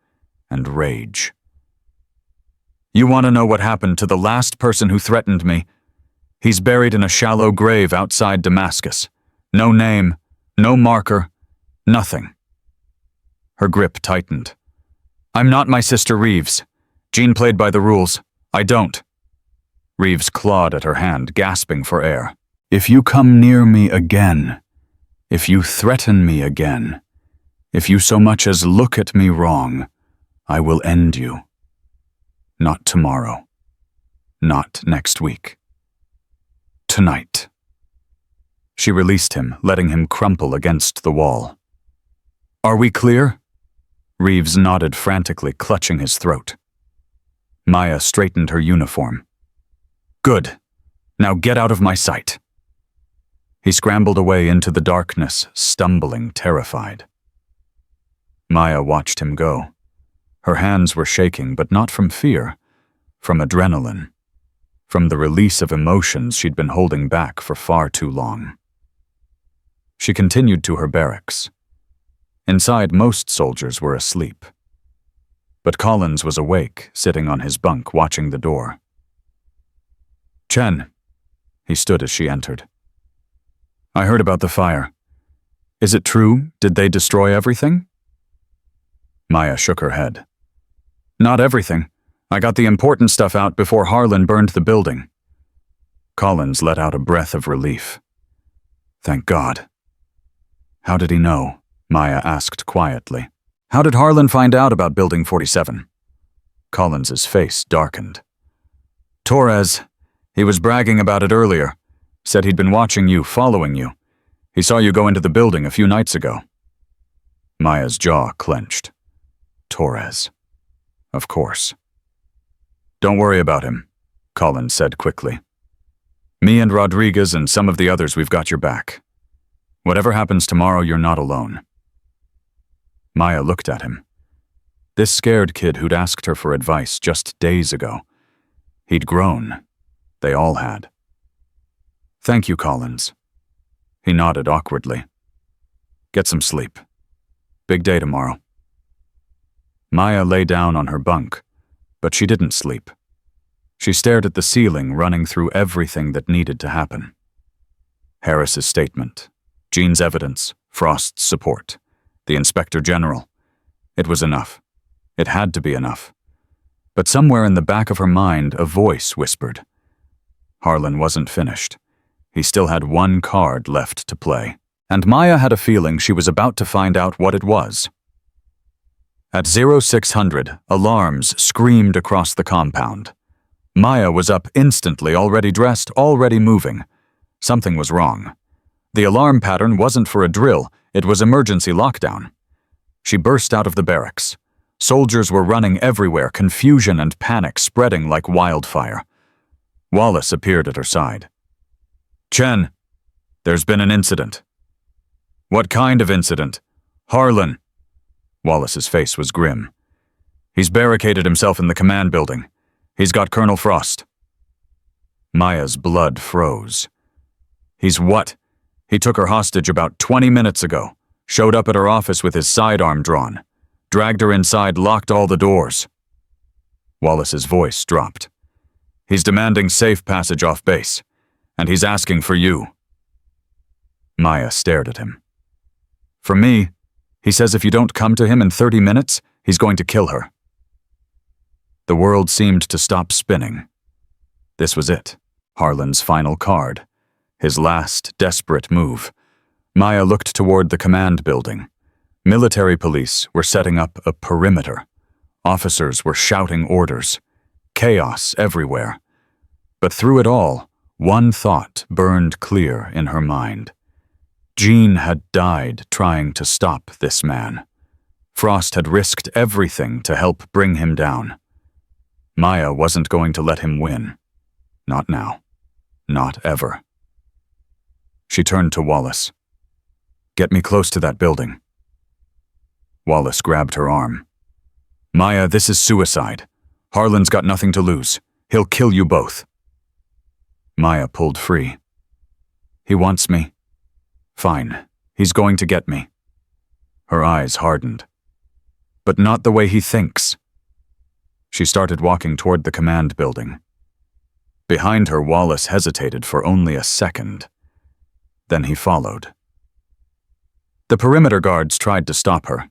and rage. "You want to know what happened to the last person who threatened me? He's buried in a shallow grave outside Damascus. No name, no marker, nothing." Her grip tightened. "I'm not my sister Reeves. Jean played by the rules. I don't." Reeves clawed at her hand, gasping for air. "If you come near me again, if you threaten me again, if you so much as look at me wrong, I will end you. Not tomorrow. Not next week. Tonight." She released him, letting him crumple against the wall. "Are we clear?" Reeves nodded frantically, clutching his throat. Maya straightened her uniform. "Good. Now get out of my sight." He scrambled away into the darkness, stumbling, terrified. Maya watched him go. Her hands were shaking, but not from fear, from adrenaline, from the release of emotions she'd been holding back for far too long. She continued to her barracks. Inside, most soldiers were asleep. But Collins was awake, sitting on his bunk, watching the door. "Chen." He stood as she entered. I heard about the fire. Is it true? Did they destroy everything? Maya shook her head. Not everything. I got the important stuff out before Harlan burned the building. Collins let out a breath of relief. Thank God. How did he know? Maya asked quietly. How did Harlan find out about Building 47? Collins's face darkened. Torres. He was bragging about it earlier. Said he'd been watching you, following you. He saw you go into the building a few nights ago. Maya's jaw clenched. Torres. Of course. Don't worry about him, Collins said quickly. Me and Rodriguez and some of the others, we've got your back. Whatever happens tomorrow, you're not alone. Maya looked at him. This scared kid who'd asked her for advice just days ago. He'd grown. They all had. Thank you, Collins. He nodded awkwardly. Get some sleep. Big day tomorrow. Maya lay down on her bunk, but she didn't sleep. She stared at the ceiling, running through everything that needed to happen. Harris's statement, Jean's evidence, Frost's support, the Inspector General. It was enough. It had to be enough. But somewhere in the back of her mind, a voice whispered. Harlan wasn't finished. He still had one card left to play, and Maya had a feeling she was about to find out what it was. At 0600, alarms screamed across the compound. Maya was up instantly, already dressed, already moving. Something was wrong. The alarm pattern wasn't for a drill, it was emergency lockdown. She burst out of the barracks. Soldiers were running everywhere, confusion and panic spreading like wildfire. Wallace appeared at her side. Chen, there's been an incident. What kind of incident? Harlan. Wallace's face was grim. He's barricaded himself in the command building. He's got Colonel Frost. Maya's blood froze. He's what? He took her hostage about 20 minutes ago, showed up at her office with his sidearm drawn, dragged her inside, locked all the doors. Wallace's voice dropped. He's demanding safe passage off base, and he's asking for you. Maya stared at him. For me, he says if you don't come to him in 30 minutes, he's going to kill her. The world seemed to stop spinning. This was it, Harlan's final card, his last desperate move. Maya looked toward the command building. Military police were setting up a perimeter. Officers were shouting orders. Chaos everywhere. But through it all, one thought burned clear in her mind. Jean had died trying to stop this man. Frost had risked everything to help bring him down. Maya wasn't going to let him win. Not now. Not ever. She turned to Wallace. Get me close to that building. Wallace grabbed her arm. Maya, this is suicide. Harlan's got nothing to lose. He'll kill you both. Maya pulled free. He wants me. Fine. He's going to get me. Her eyes hardened. But not the way he thinks. She started walking toward the command building. Behind her, Wallace hesitated for only a second. Then he followed. The perimeter guards tried to stop her.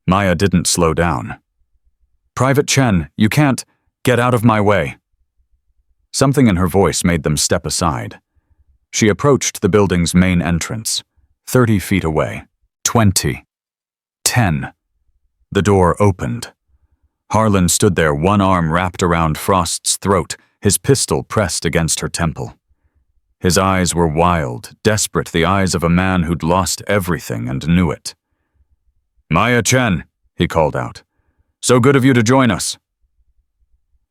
Maya didn't slow down. Private Chen, you can't. Get out of my way. Something in her voice made them step aside. She approached the building's main entrance, 30 feet away. 20. 10. The door opened. Harlan stood there, one arm wrapped around Frost's throat, his pistol pressed against her temple. His eyes were wild, desperate, the eyes of a man who'd lost everything and knew it. Maya Chen, he called out. So good of you to join us.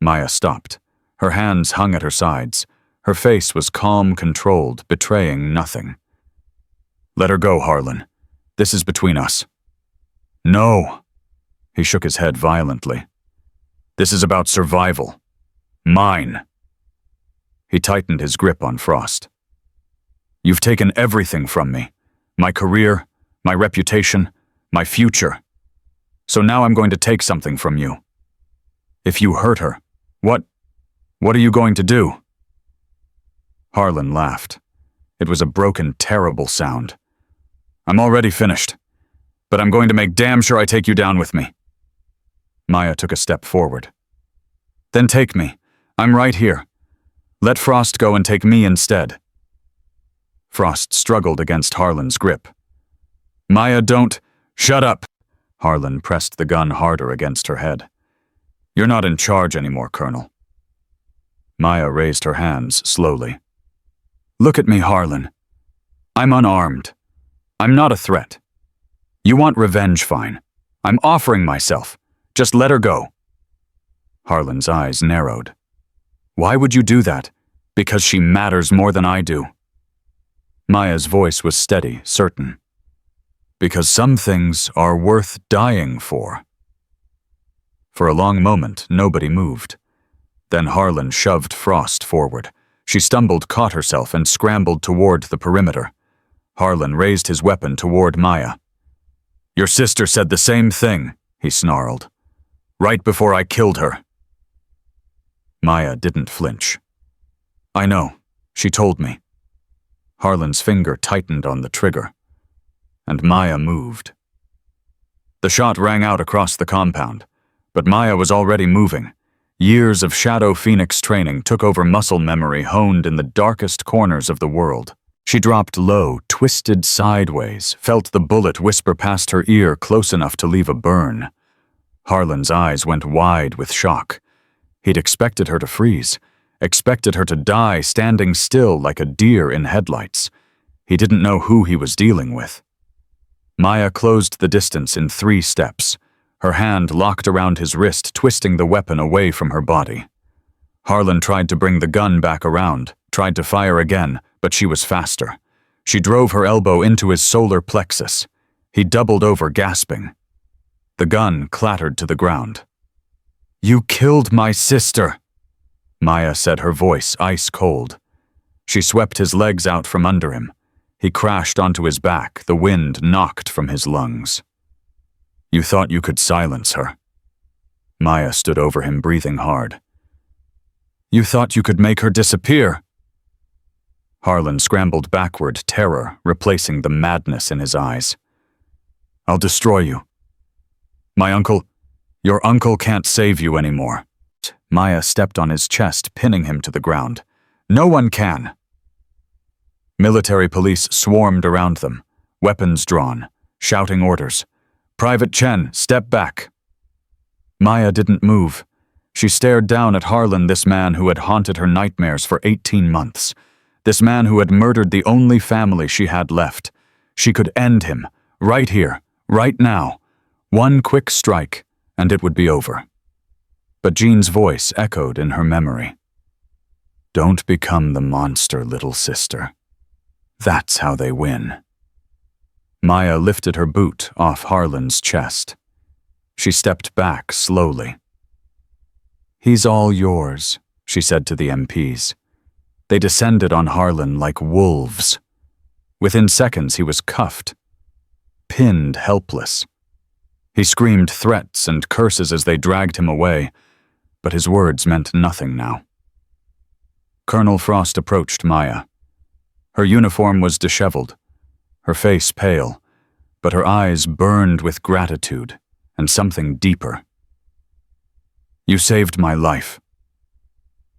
Maya stopped. Her hands hung at her sides. Her face was calm, controlled, betraying nothing. Let her go, Harlan. This is between us. No. He shook his head violently. This is about survival. Mine. He tightened his grip on Frost. You've taken everything from me. My career, my reputation, my future. So now I'm going to take something from you. If you hurt her, what are you going to do? Harlan laughed. It was a broken, terrible sound. "I'm already finished, but I'm going to make damn sure I take you down with me." Maya took a step forward. "Then take me. I'm right here. Let Frost go and take me instead." Frost struggled against Harlan's grip. "Maya, don't—" "Shut up!" Harlan pressed the gun harder against her head. "You're not in charge anymore, Colonel." Maya raised her hands slowly. "Look at me, Harlan. I'm unarmed. I'm not a threat. You want revenge, fine. I'm offering myself. Just let her go." Harlan's eyes narrowed. "Why would you do that? Because she matters more than I do." Maya's voice was steady, certain. "Because some things are worth dying for." For a long moment, nobody moved. Then Harlan shoved Frost forward. She stumbled, caught herself, and scrambled toward the perimeter. Harlan raised his weapon toward Maya. "Your sister said the same thing," he snarled. "Right before I killed her." Maya didn't flinch. "I know. She told me." Harlan's finger tightened on the trigger, and Maya moved. The shot rang out across the compound, but Maya was already moving. Years of Shadow Phoenix training took over muscle memory honed in the darkest corners of the world. She dropped low, twisted sideways, felt the bullet whisper past her ear close enough to leave a burn. Harlan's eyes went wide with shock. He'd expected her to freeze, expected her to die standing still like a deer in headlights. He didn't know who he was dealing with. Maya closed the distance in 3 steps, her hand locked around his wrist, twisting the weapon away from her body. Harlan tried to bring the gun back around, tried to fire again, but she was faster. She drove her elbow into his solar plexus. He doubled over, gasping. The gun clattered to the ground. "You killed my sister," Maya said, her voice ice cold. She swept his legs out from under him. He crashed onto his back, the wind knocked from his lungs. "You thought you could silence her." Maya stood over him, breathing hard. "You thought you could make her disappear." Harlan scrambled backward, terror replacing the madness in his eyes. "I'll destroy you. Your uncle can't save you anymore." Maya stepped on his chest, pinning him to the ground. "No one can." Military police swarmed around them, weapons drawn, shouting orders. "Private Chen, step back." Maya didn't move. She stared down at Harlan, this man who had haunted her nightmares for 18 months. This man who had murdered the only family she had left. She could end him, right here, right now. One quick strike, and it would be over. But Jean's voice echoed in her memory. "Don't become the monster, little sister. That's how they win." Maya lifted her boot off Harlan's chest. She stepped back slowly. "He's all yours," she said to the MPs. They descended on Harlan like wolves. Within seconds he was cuffed, pinned helpless. He screamed threats and curses as they dragged him away, but his words meant nothing now. Colonel Frost approached Maya. Her uniform was disheveled, her face pale, but her eyes burned with gratitude and something deeper. "You saved my life."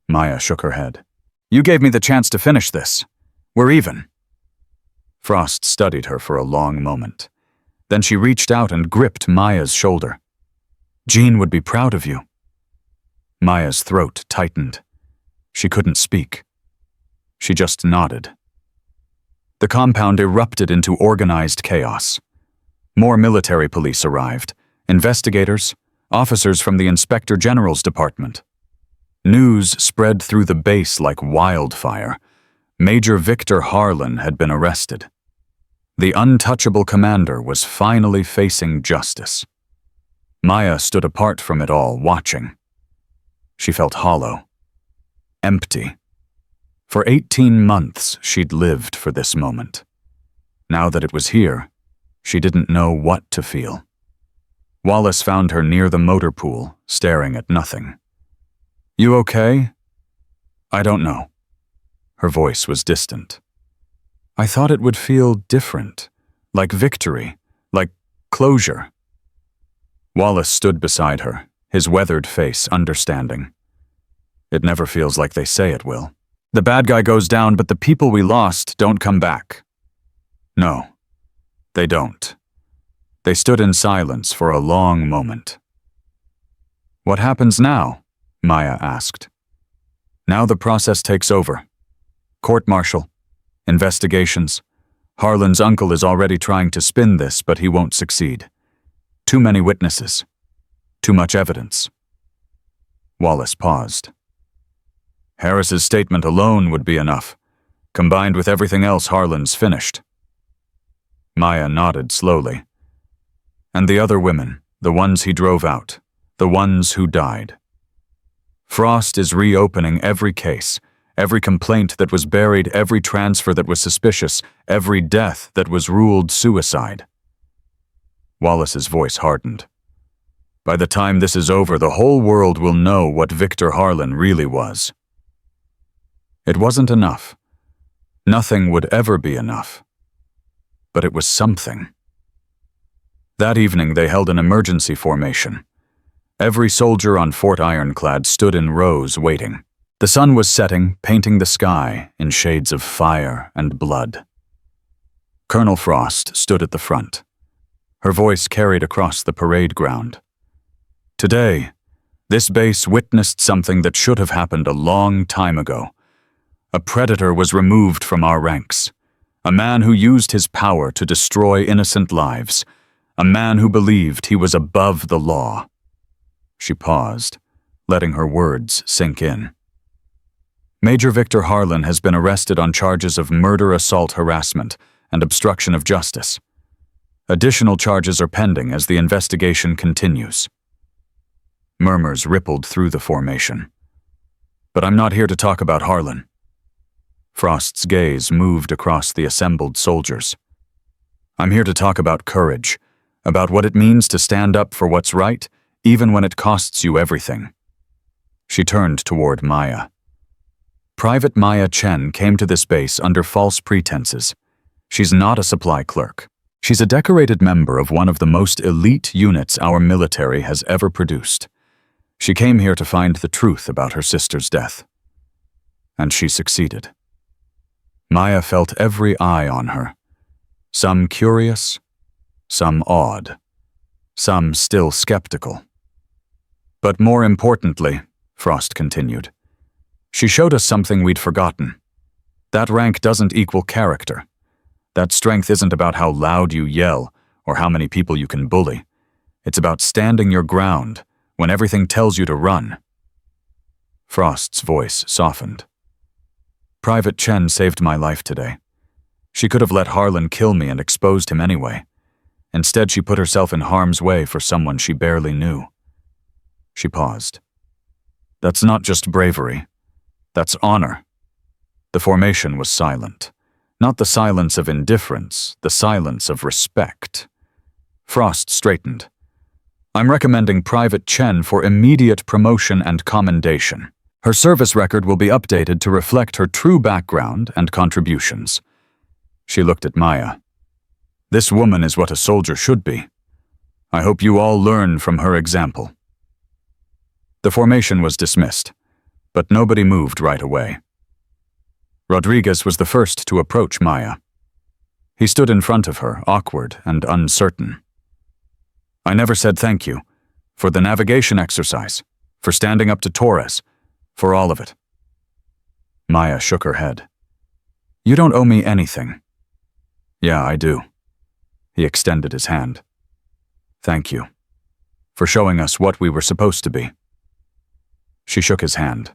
Maya shook her head. "You gave me the chance to finish this. We're even." Frost studied her for a long moment. Then she reached out and gripped Maya's shoulder. "Jean would be proud of you." Maya's throat tightened. She couldn't speak. She just nodded. The compound erupted into organized chaos. More military police arrived, investigators, officers from the Inspector General's department. News spread through the base like wildfire. Major Victor Harlan had been arrested. The untouchable commander was finally facing justice. Maya stood apart from it all, watching. She felt hollow, empty. For 18 months, she'd lived for this moment. Now that it was here, she didn't know what to feel. Wallace found her near the motor pool, staring at nothing. "You okay?" "I don't know." Her voice was distant. I thought it would feel different, like victory, like closure. Wallace stood beside her, his weathered face understanding. It never feels like they say it will. The bad guy goes down, but the people we lost don't come back. No, they don't. They stood in silence for a long moment. What happens now? Maya asked. Now the process takes over. Court-martial, investigations. Harlan's uncle is already trying to spin this, but he won't succeed. Too many witnesses. Too much evidence. Wallace paused. Harris's statement alone would be enough, combined with everything else Harlan's finished. Maya nodded slowly. And the other women, the ones he drove out, the ones who died. Frost is reopening every case, every complaint that was buried, every transfer that was suspicious, every death that was ruled suicide. Wallace's voice hardened. By the time this is over, the whole world will know what Victor Harlan really was. It wasn't enough. Nothing would ever be enough. But it was something. That evening they held an emergency formation. Every soldier on Fort Ironclad stood in rows waiting. The sun was setting, painting the sky in shades of fire and blood. Colonel Frost stood at the front. Her voice carried across the parade ground. Today, this base witnessed something that should have happened a long time ago. A predator was removed from our ranks. A man who used his power to destroy innocent lives. A man who believed he was above the law. She paused, letting her words sink in. Major Victor Harlan has been arrested on charges of murder, assault, harassment, and obstruction of justice. Additional charges are pending as the investigation continues. Murmurs rippled through the formation. But I'm not here to talk about Harlan. Frost's gaze moved across the assembled soldiers. I'm here to talk about courage, about what it means to stand up for what's right, even when it costs you everything. She turned toward Maya. Private Maya Chen came to this base under false pretenses. She's not a supply clerk. She's a decorated member of one of the most elite units our military has ever produced. She came here to find the truth about her sister's death. And she succeeded. Maya felt every eye on her. Some curious, some awed, some still skeptical. But more importantly, Frost continued, she showed us something we'd forgotten. That rank doesn't equal character. That strength isn't about how loud you yell or how many people you can bully. It's about standing your ground when everything tells you to run. Frost's voice softened. Private Chen saved my life today. She could have let Harlan kill me and exposed him anyway. Instead, she put herself in harm's way for someone she barely knew. She paused. That's not just bravery. That's honor. The formation was silent. Not the silence of indifference, the silence of respect. Frost straightened. I'm recommending Private Chen for immediate promotion and commendation. Her service record will be updated to reflect her true background and contributions. She looked at Maya. This woman is what a soldier should be. I hope you all learn from her example. The formation was dismissed, but nobody moved right away. Rodriguez was the first to approach Maya. He stood in front of her, awkward and uncertain. I never said thank you for the navigation exercise, for standing up to Torres, for all of it. Maya shook her head. You don't owe me anything. Yeah, I do. He extended his hand. Thank you for showing us what we were supposed to be. She shook his hand.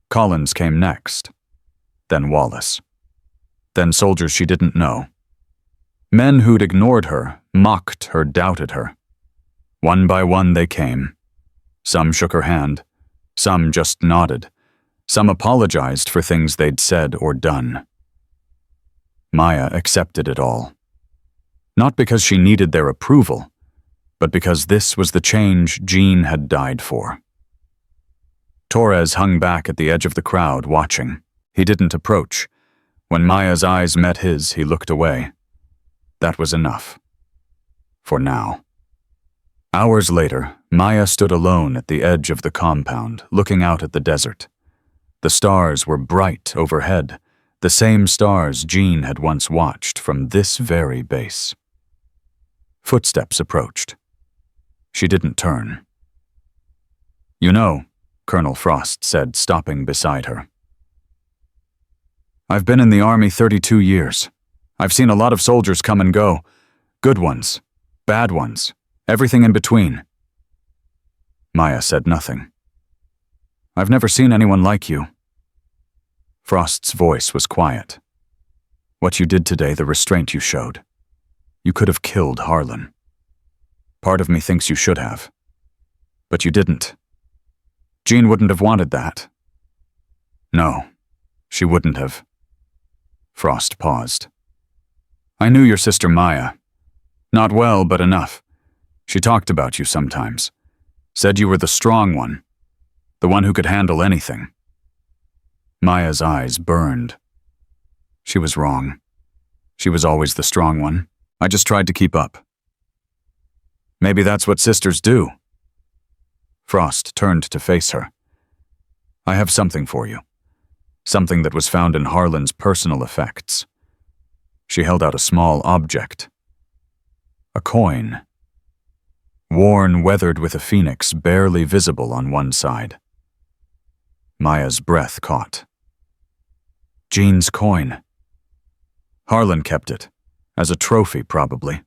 Collins came next. Then Wallace. Then soldiers she didn't know. Men who'd ignored her, mocked her, doubted her. One by one they came. Some shook her hand. Some just nodded. Some apologized for things they'd said or done. Maya accepted it all. Not because she needed their approval, but because this was the change Jean had died for. Torres hung back at the edge of the crowd, watching. He didn't approach. When Maya's eyes met his, he looked away. That was enough. For now. Hours later, Maya stood alone at the edge of the compound, looking out at the desert. The stars were bright overhead, the same stars Jean had once watched from this very base. Footsteps approached. She didn't turn. "You know," Colonel Frost said, stopping beside her. "I've been in the Army 32 years. I've seen a lot of soldiers come and go. Good ones, bad ones, everything in between." Maya said nothing. "I've never seen anyone like you." Frost's voice was quiet. "What you did today, the restraint you showed. You could have killed Harlan. Part of me thinks you should have. But you didn't. Jean wouldn't have wanted that." "No, she wouldn't have." Frost paused. "I knew your sister Maya. Not well, but enough. She talked about you sometimes. Said you were the strong one. The one who could handle anything." Maya's eyes burned. She was wrong. She was always the strong one. I just tried to keep up. "Maybe that's what sisters do." Frost turned to face her. "I have something for you. Something that was found in Harlan's personal effects." She held out a small object. A coin. Worn, weathered with a phoenix barely visible on one side. Maya's breath caught. Jean's coin. Harlan kept it, as a trophy probably.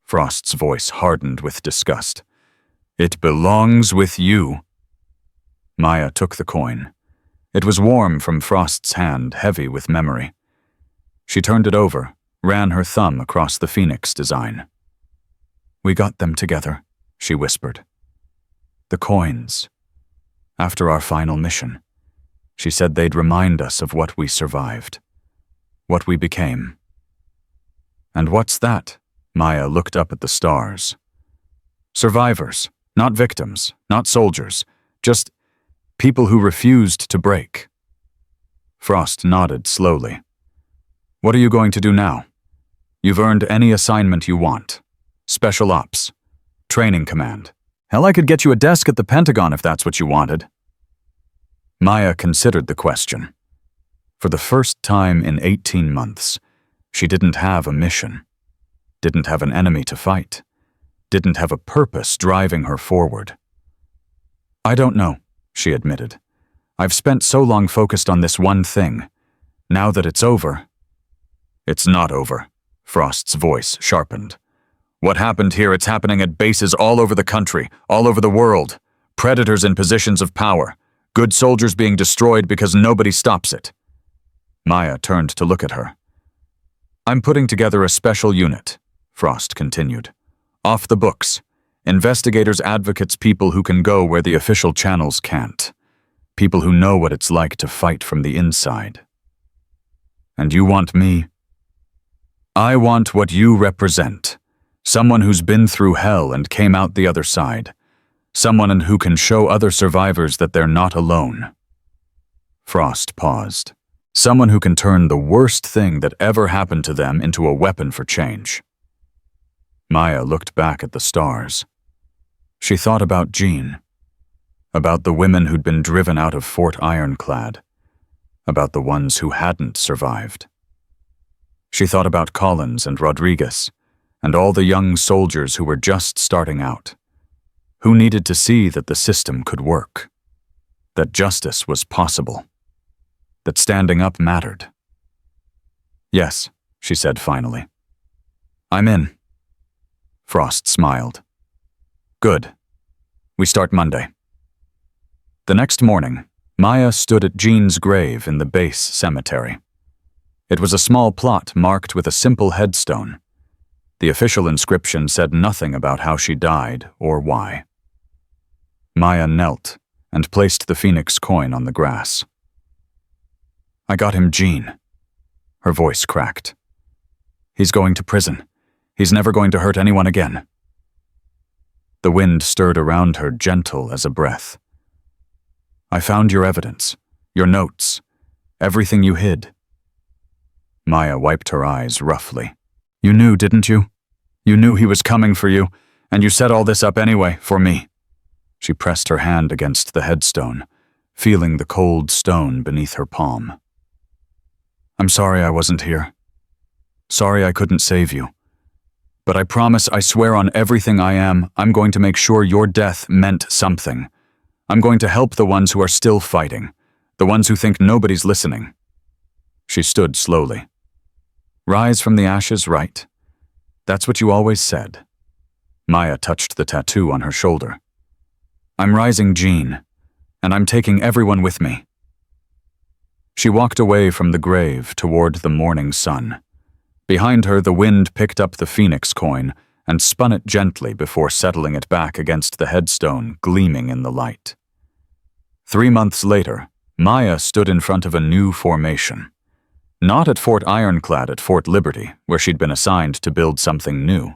Frost's voice hardened with disgust. "It belongs with you." Maya took the coin. It was warm from Frost's hand, heavy with memory. She turned it over, ran her thumb across the phoenix design. "We got them together," she whispered. "The coins. After our final mission. She said they'd remind us of what we survived. What we became." "And what's that?" Maya looked up at the stars. "Survivors, not victims, not soldiers, just people who refused to break." Frost nodded slowly. "What are you going to do now? You've earned any assignment you want. Special ops. Training command. Hell, I could get you a desk at the Pentagon if that's what you wanted." Maya considered the question. For the first time in 18 months, she didn't have a mission. Didn't have an enemy to fight. Didn't have a purpose driving her forward. "I don't know," she admitted. "I've spent so long focused on this one thing. Now that it's over—" "It's not over," Frost's voice sharpened. "What happened here, it's happening at bases all over the country, all over the world. Predators in positions of power. Good soldiers being destroyed because nobody stops it." Maya turned to look at her. "I'm putting together a special unit," Frost continued. "Off the books. Investigators, advocates, people who can go where the official channels can't. People who know what it's like to fight from the inside. And you want me? I want what you represent. Someone who's been through hell and came out the other side. Someone who can show other survivors that they're not alone." Frost paused. "Someone who can turn the worst thing that ever happened to them into a weapon for change." Maya looked back at the stars. She thought about Jean. About the women who'd been driven out of Fort Ironclad. About the ones who hadn't survived. She thought about Collins and Rodriguez, and all the young soldiers who were just starting out. Who needed to see that the system could work. That justice was possible. That standing up mattered. "Yes," she said finally. "I'm in." Frost smiled. "Good. We start Monday." The next morning, Maya stood at Jean's grave in the base cemetery. It was a small plot marked with a simple headstone. The official inscription said nothing about how she died or why. Maya knelt and placed the phoenix coin on the grass. "I got him Jean." Her voice cracked. "He's going to prison. He's never going to hurt anyone again." The wind stirred around her, gentle as a breath. "I found your evidence, your notes, everything you hid." Maya wiped her eyes roughly. You knew, didn't you? You knew he was coming for you, and you set all this up anyway, for me. She pressed her hand against the headstone, feeling the cold stone beneath her palm. I'm sorry I wasn't here. Sorry I couldn't save you. But I promise, I swear on everything I am, I'm going to make sure your death meant something. I'm going to help the ones who are still fighting, the ones who think nobody's listening. She stood slowly. Rise from the ashes, right? That's what you always said. Maya touched the tattoo on her shoulder. I'm rising, Jean, and I'm taking everyone with me. She walked away from the grave toward the morning sun. Behind her, the wind picked up the phoenix coin and spun it gently before settling it back against the headstone, gleaming in the light. 3 months later, Maya stood in front of a new formation. Not at Fort Ironclad at Fort Liberty, where she'd been assigned to build something new.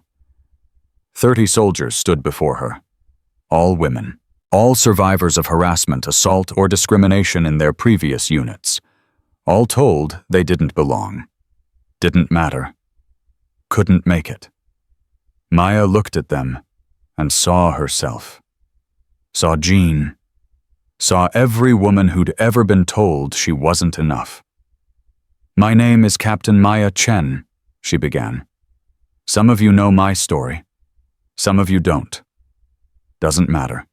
30 soldiers stood before her. All women. All survivors of harassment, assault, or discrimination in their previous units. All told, they didn't belong. Didn't matter. Couldn't make it. Maya looked at them and saw herself. Saw Jean. Saw every woman who'd ever been told she wasn't enough. My name is Captain Maya Chen, she began. Some of you know my story. Some of you don't. Doesn't matter.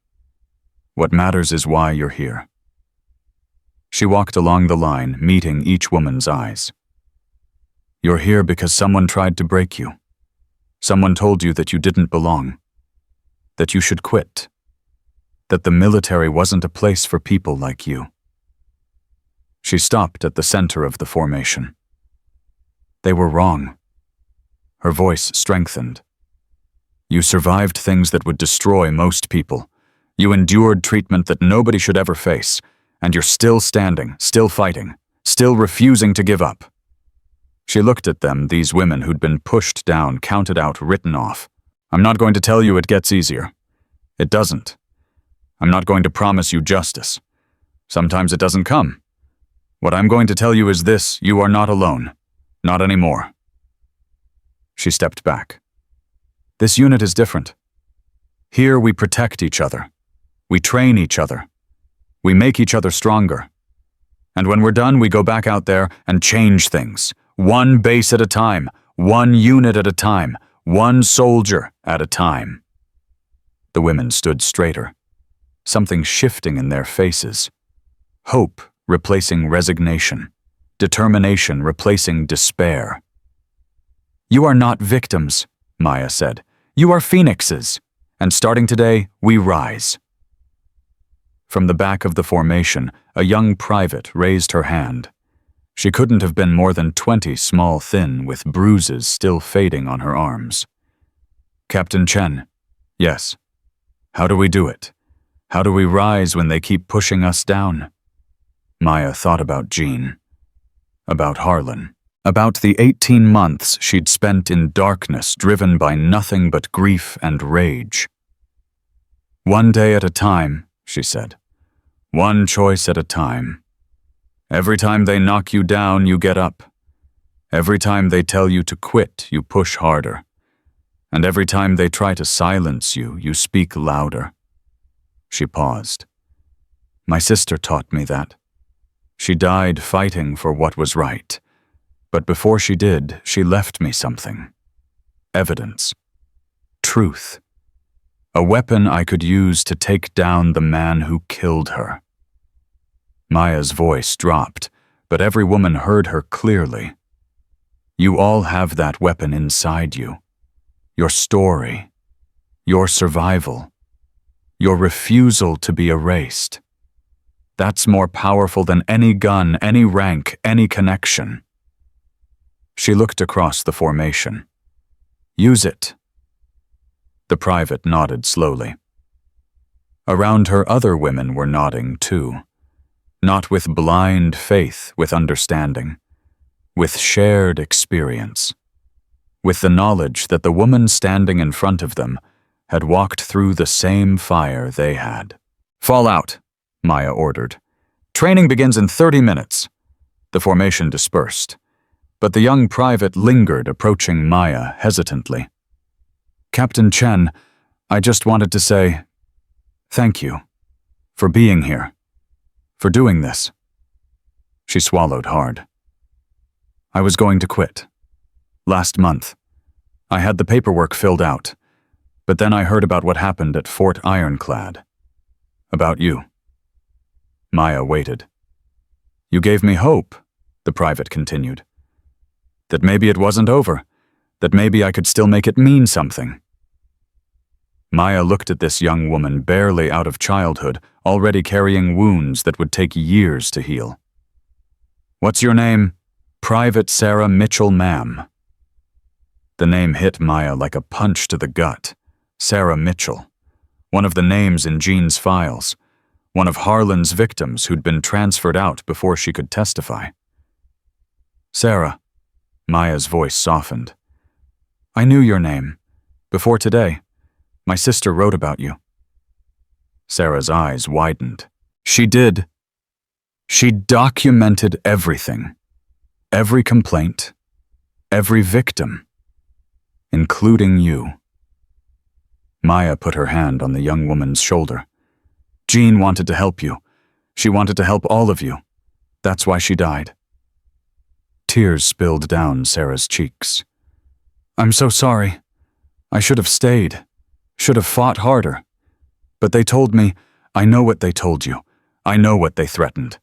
What matters is why you're here. She walked along the line, meeting each woman's eyes. You're here because someone tried to break you. Someone told you that you didn't belong. That you should quit. That the military wasn't a place for people like you. She stopped at the center of the formation. They were wrong. Her voice strengthened. You survived things that would destroy most people. You endured treatment that nobody should ever face, and you're still standing, still fighting, still refusing to give up. She looked at them, these women who'd been pushed down, counted out, written off. I'm not going to tell you it gets easier. It doesn't. I'm not going to promise you justice. Sometimes it doesn't come. What I'm going to tell you is this: you are not alone. Not anymore. She stepped back. This unit is different. Here we protect each other. We train each other. We make each other stronger. And when we're done, we go back out there and change things. One base at a time, one unit at a time, one soldier at a time. The women stood straighter, something shifting in their faces. Hope replacing resignation, determination replacing despair. You are not victims, Maya said. You are phoenixes, and starting today, we rise. From the back of the formation, a young private raised her hand. She couldn't have been more than 20, small, thin, with bruises still fading on her arms. Captain Chen, yes. How do we do it? How do we rise when they keep pushing us down? Maya thought about Jean, about Harlan, about the 18 months she'd spent in darkness, driven by nothing but grief and rage. One day at a time, she said. One choice at a time. Every time they knock you down, you get up. Every time they tell you to quit, you push harder. And every time they try to silence you, you speak louder. She paused. My sister taught me that. She died fighting for what was right. But before she did, she left me something. Evidence. Truth. A weapon I could use to take down the man who killed her. Maya's voice dropped, but every woman heard her clearly. You all have that weapon inside you. Your story. Your survival. Your refusal to be erased. That's more powerful than any gun, any rank, any connection. She looked across the formation. Use it. The private nodded slowly. Around her, other women were nodding too. Not with blind faith, with understanding. With shared experience. With the knowledge that the woman standing in front of them had walked through the same fire they had. Fall out, Maya ordered. Training begins in 30 minutes. The formation dispersed. but the young private lingered, approaching Maya hesitantly. "Captain Chen, I just wanted to say thank you for being here, for doing this." She swallowed hard. "I was going to quit. Last month. I had the paperwork filled out, but then I heard about what happened at Fort Ironclad. About you." Maya waited. "You gave me hope," the private continued. "That maybe it wasn't over, that maybe I could still make it mean something." Maya looked at this young woman barely out of childhood, already carrying wounds that would take years to heal. "What's your name?" "Private Sarah Mitchell, ma'am." The name hit Maya like a punch to the gut. Sarah Mitchell. One of the names in Jean's files. One of Harlan's victims who'd been transferred out before she could testify. "Sarah," Maya's voice softened. "I knew your name. Before today. My sister wrote about you." Sarah's eyes widened. She did. She documented everything. Every complaint. Every victim. Including you. Maya put her hand on the young woman's shoulder. "Jean wanted to help you. She wanted to help all of you. That's why she died." Tears spilled down Sarah's cheeks. "I'm so sorry. I should have stayed. Should have fought harder. But they told me, I know what they told you. I know what they threatened.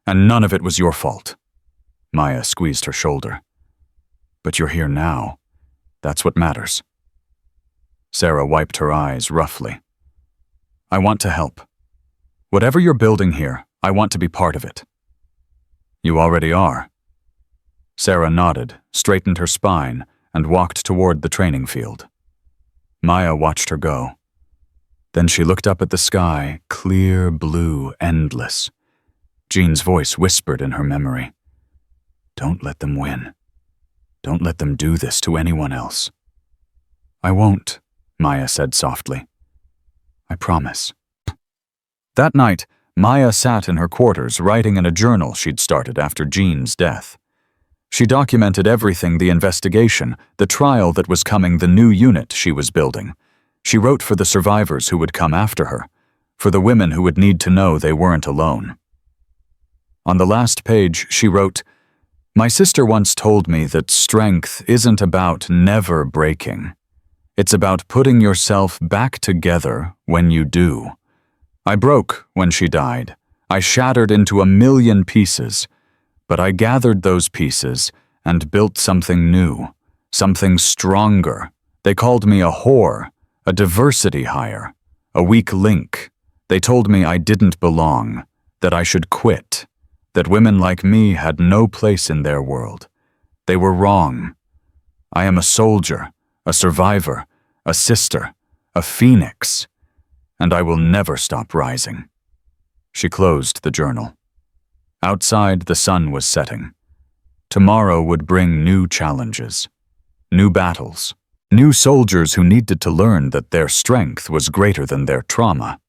And none of it was your fault." Maya squeezed her shoulder. "But you're here now. That's what matters." Sarah wiped her eyes roughly. "I want to help. Whatever you're building here, I want to be part of it." "You already are." Sarah nodded, straightened her spine, and walked toward the training field. Maya watched her go. Then she looked up at the sky, clear, blue, endless. Jean's voice whispered in her memory. "Don't let them win. Don't let them do this to anyone else." "I won't," Maya said softly. "I promise." That night, Maya sat in her quarters writing in a journal she'd started after Jean's death. She documented everything: the investigation, the trial that was coming, the new unit she was building. She wrote for the survivors who would come after her, for the women who would need to know they weren't alone. On the last page, she wrote, "My sister once told me that strength isn't about never breaking. It's about putting yourself back together when you do. I broke when she died. I shattered into a million pieces. But I gathered those pieces and built something new, something stronger. They called me a whore, a diversity hire, a weak link. They told me I didn't belong, that I should quit, that women like me had no place in their world. They were wrong. I am a soldier, a survivor, a sister, a phoenix, and I will never stop rising." She closed the journal. Outside, the sun was setting. Tomorrow would bring new challenges, new battles, new soldiers who needed to learn that their strength was greater than their trauma.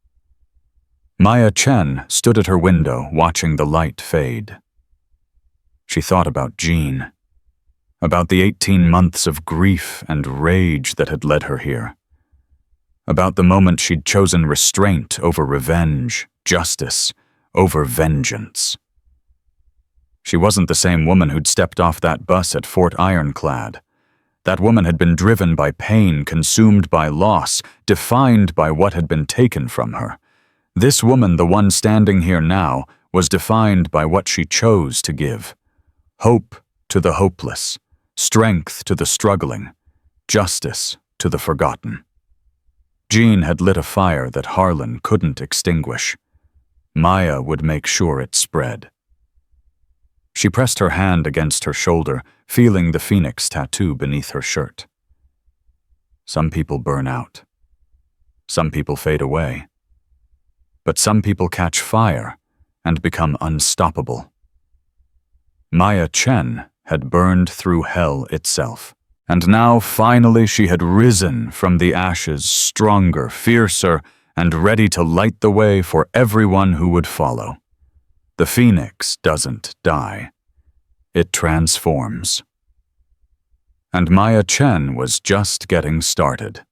Maya Chen stood at her window watching the light fade. She thought about Jean, about the 18 months of grief and rage that had led her here, about the moment she'd chosen restraint over revenge, justice over vengeance. She wasn't the same woman who'd stepped off that bus at Fort Ironclad. That woman had been driven by pain, consumed by loss, defined by what had been taken from her. This woman, the one standing here now, was defined by what she chose to give. Hope to the hopeless, strength to the struggling, justice to the forgotten. Jean had lit a fire that Harlan couldn't extinguish. Maya would make sure it spread. She pressed her hand against her shoulder, feeling the phoenix tattoo beneath her shirt. Some people burn out. Some people fade away. But some people catch fire and become unstoppable. Maya Chen had burned through hell itself, and now finally she had risen from the ashes, stronger, fiercer, and ready to light the way for everyone who would follow. The phoenix doesn't die. It transforms. And Maya Chen was just getting started.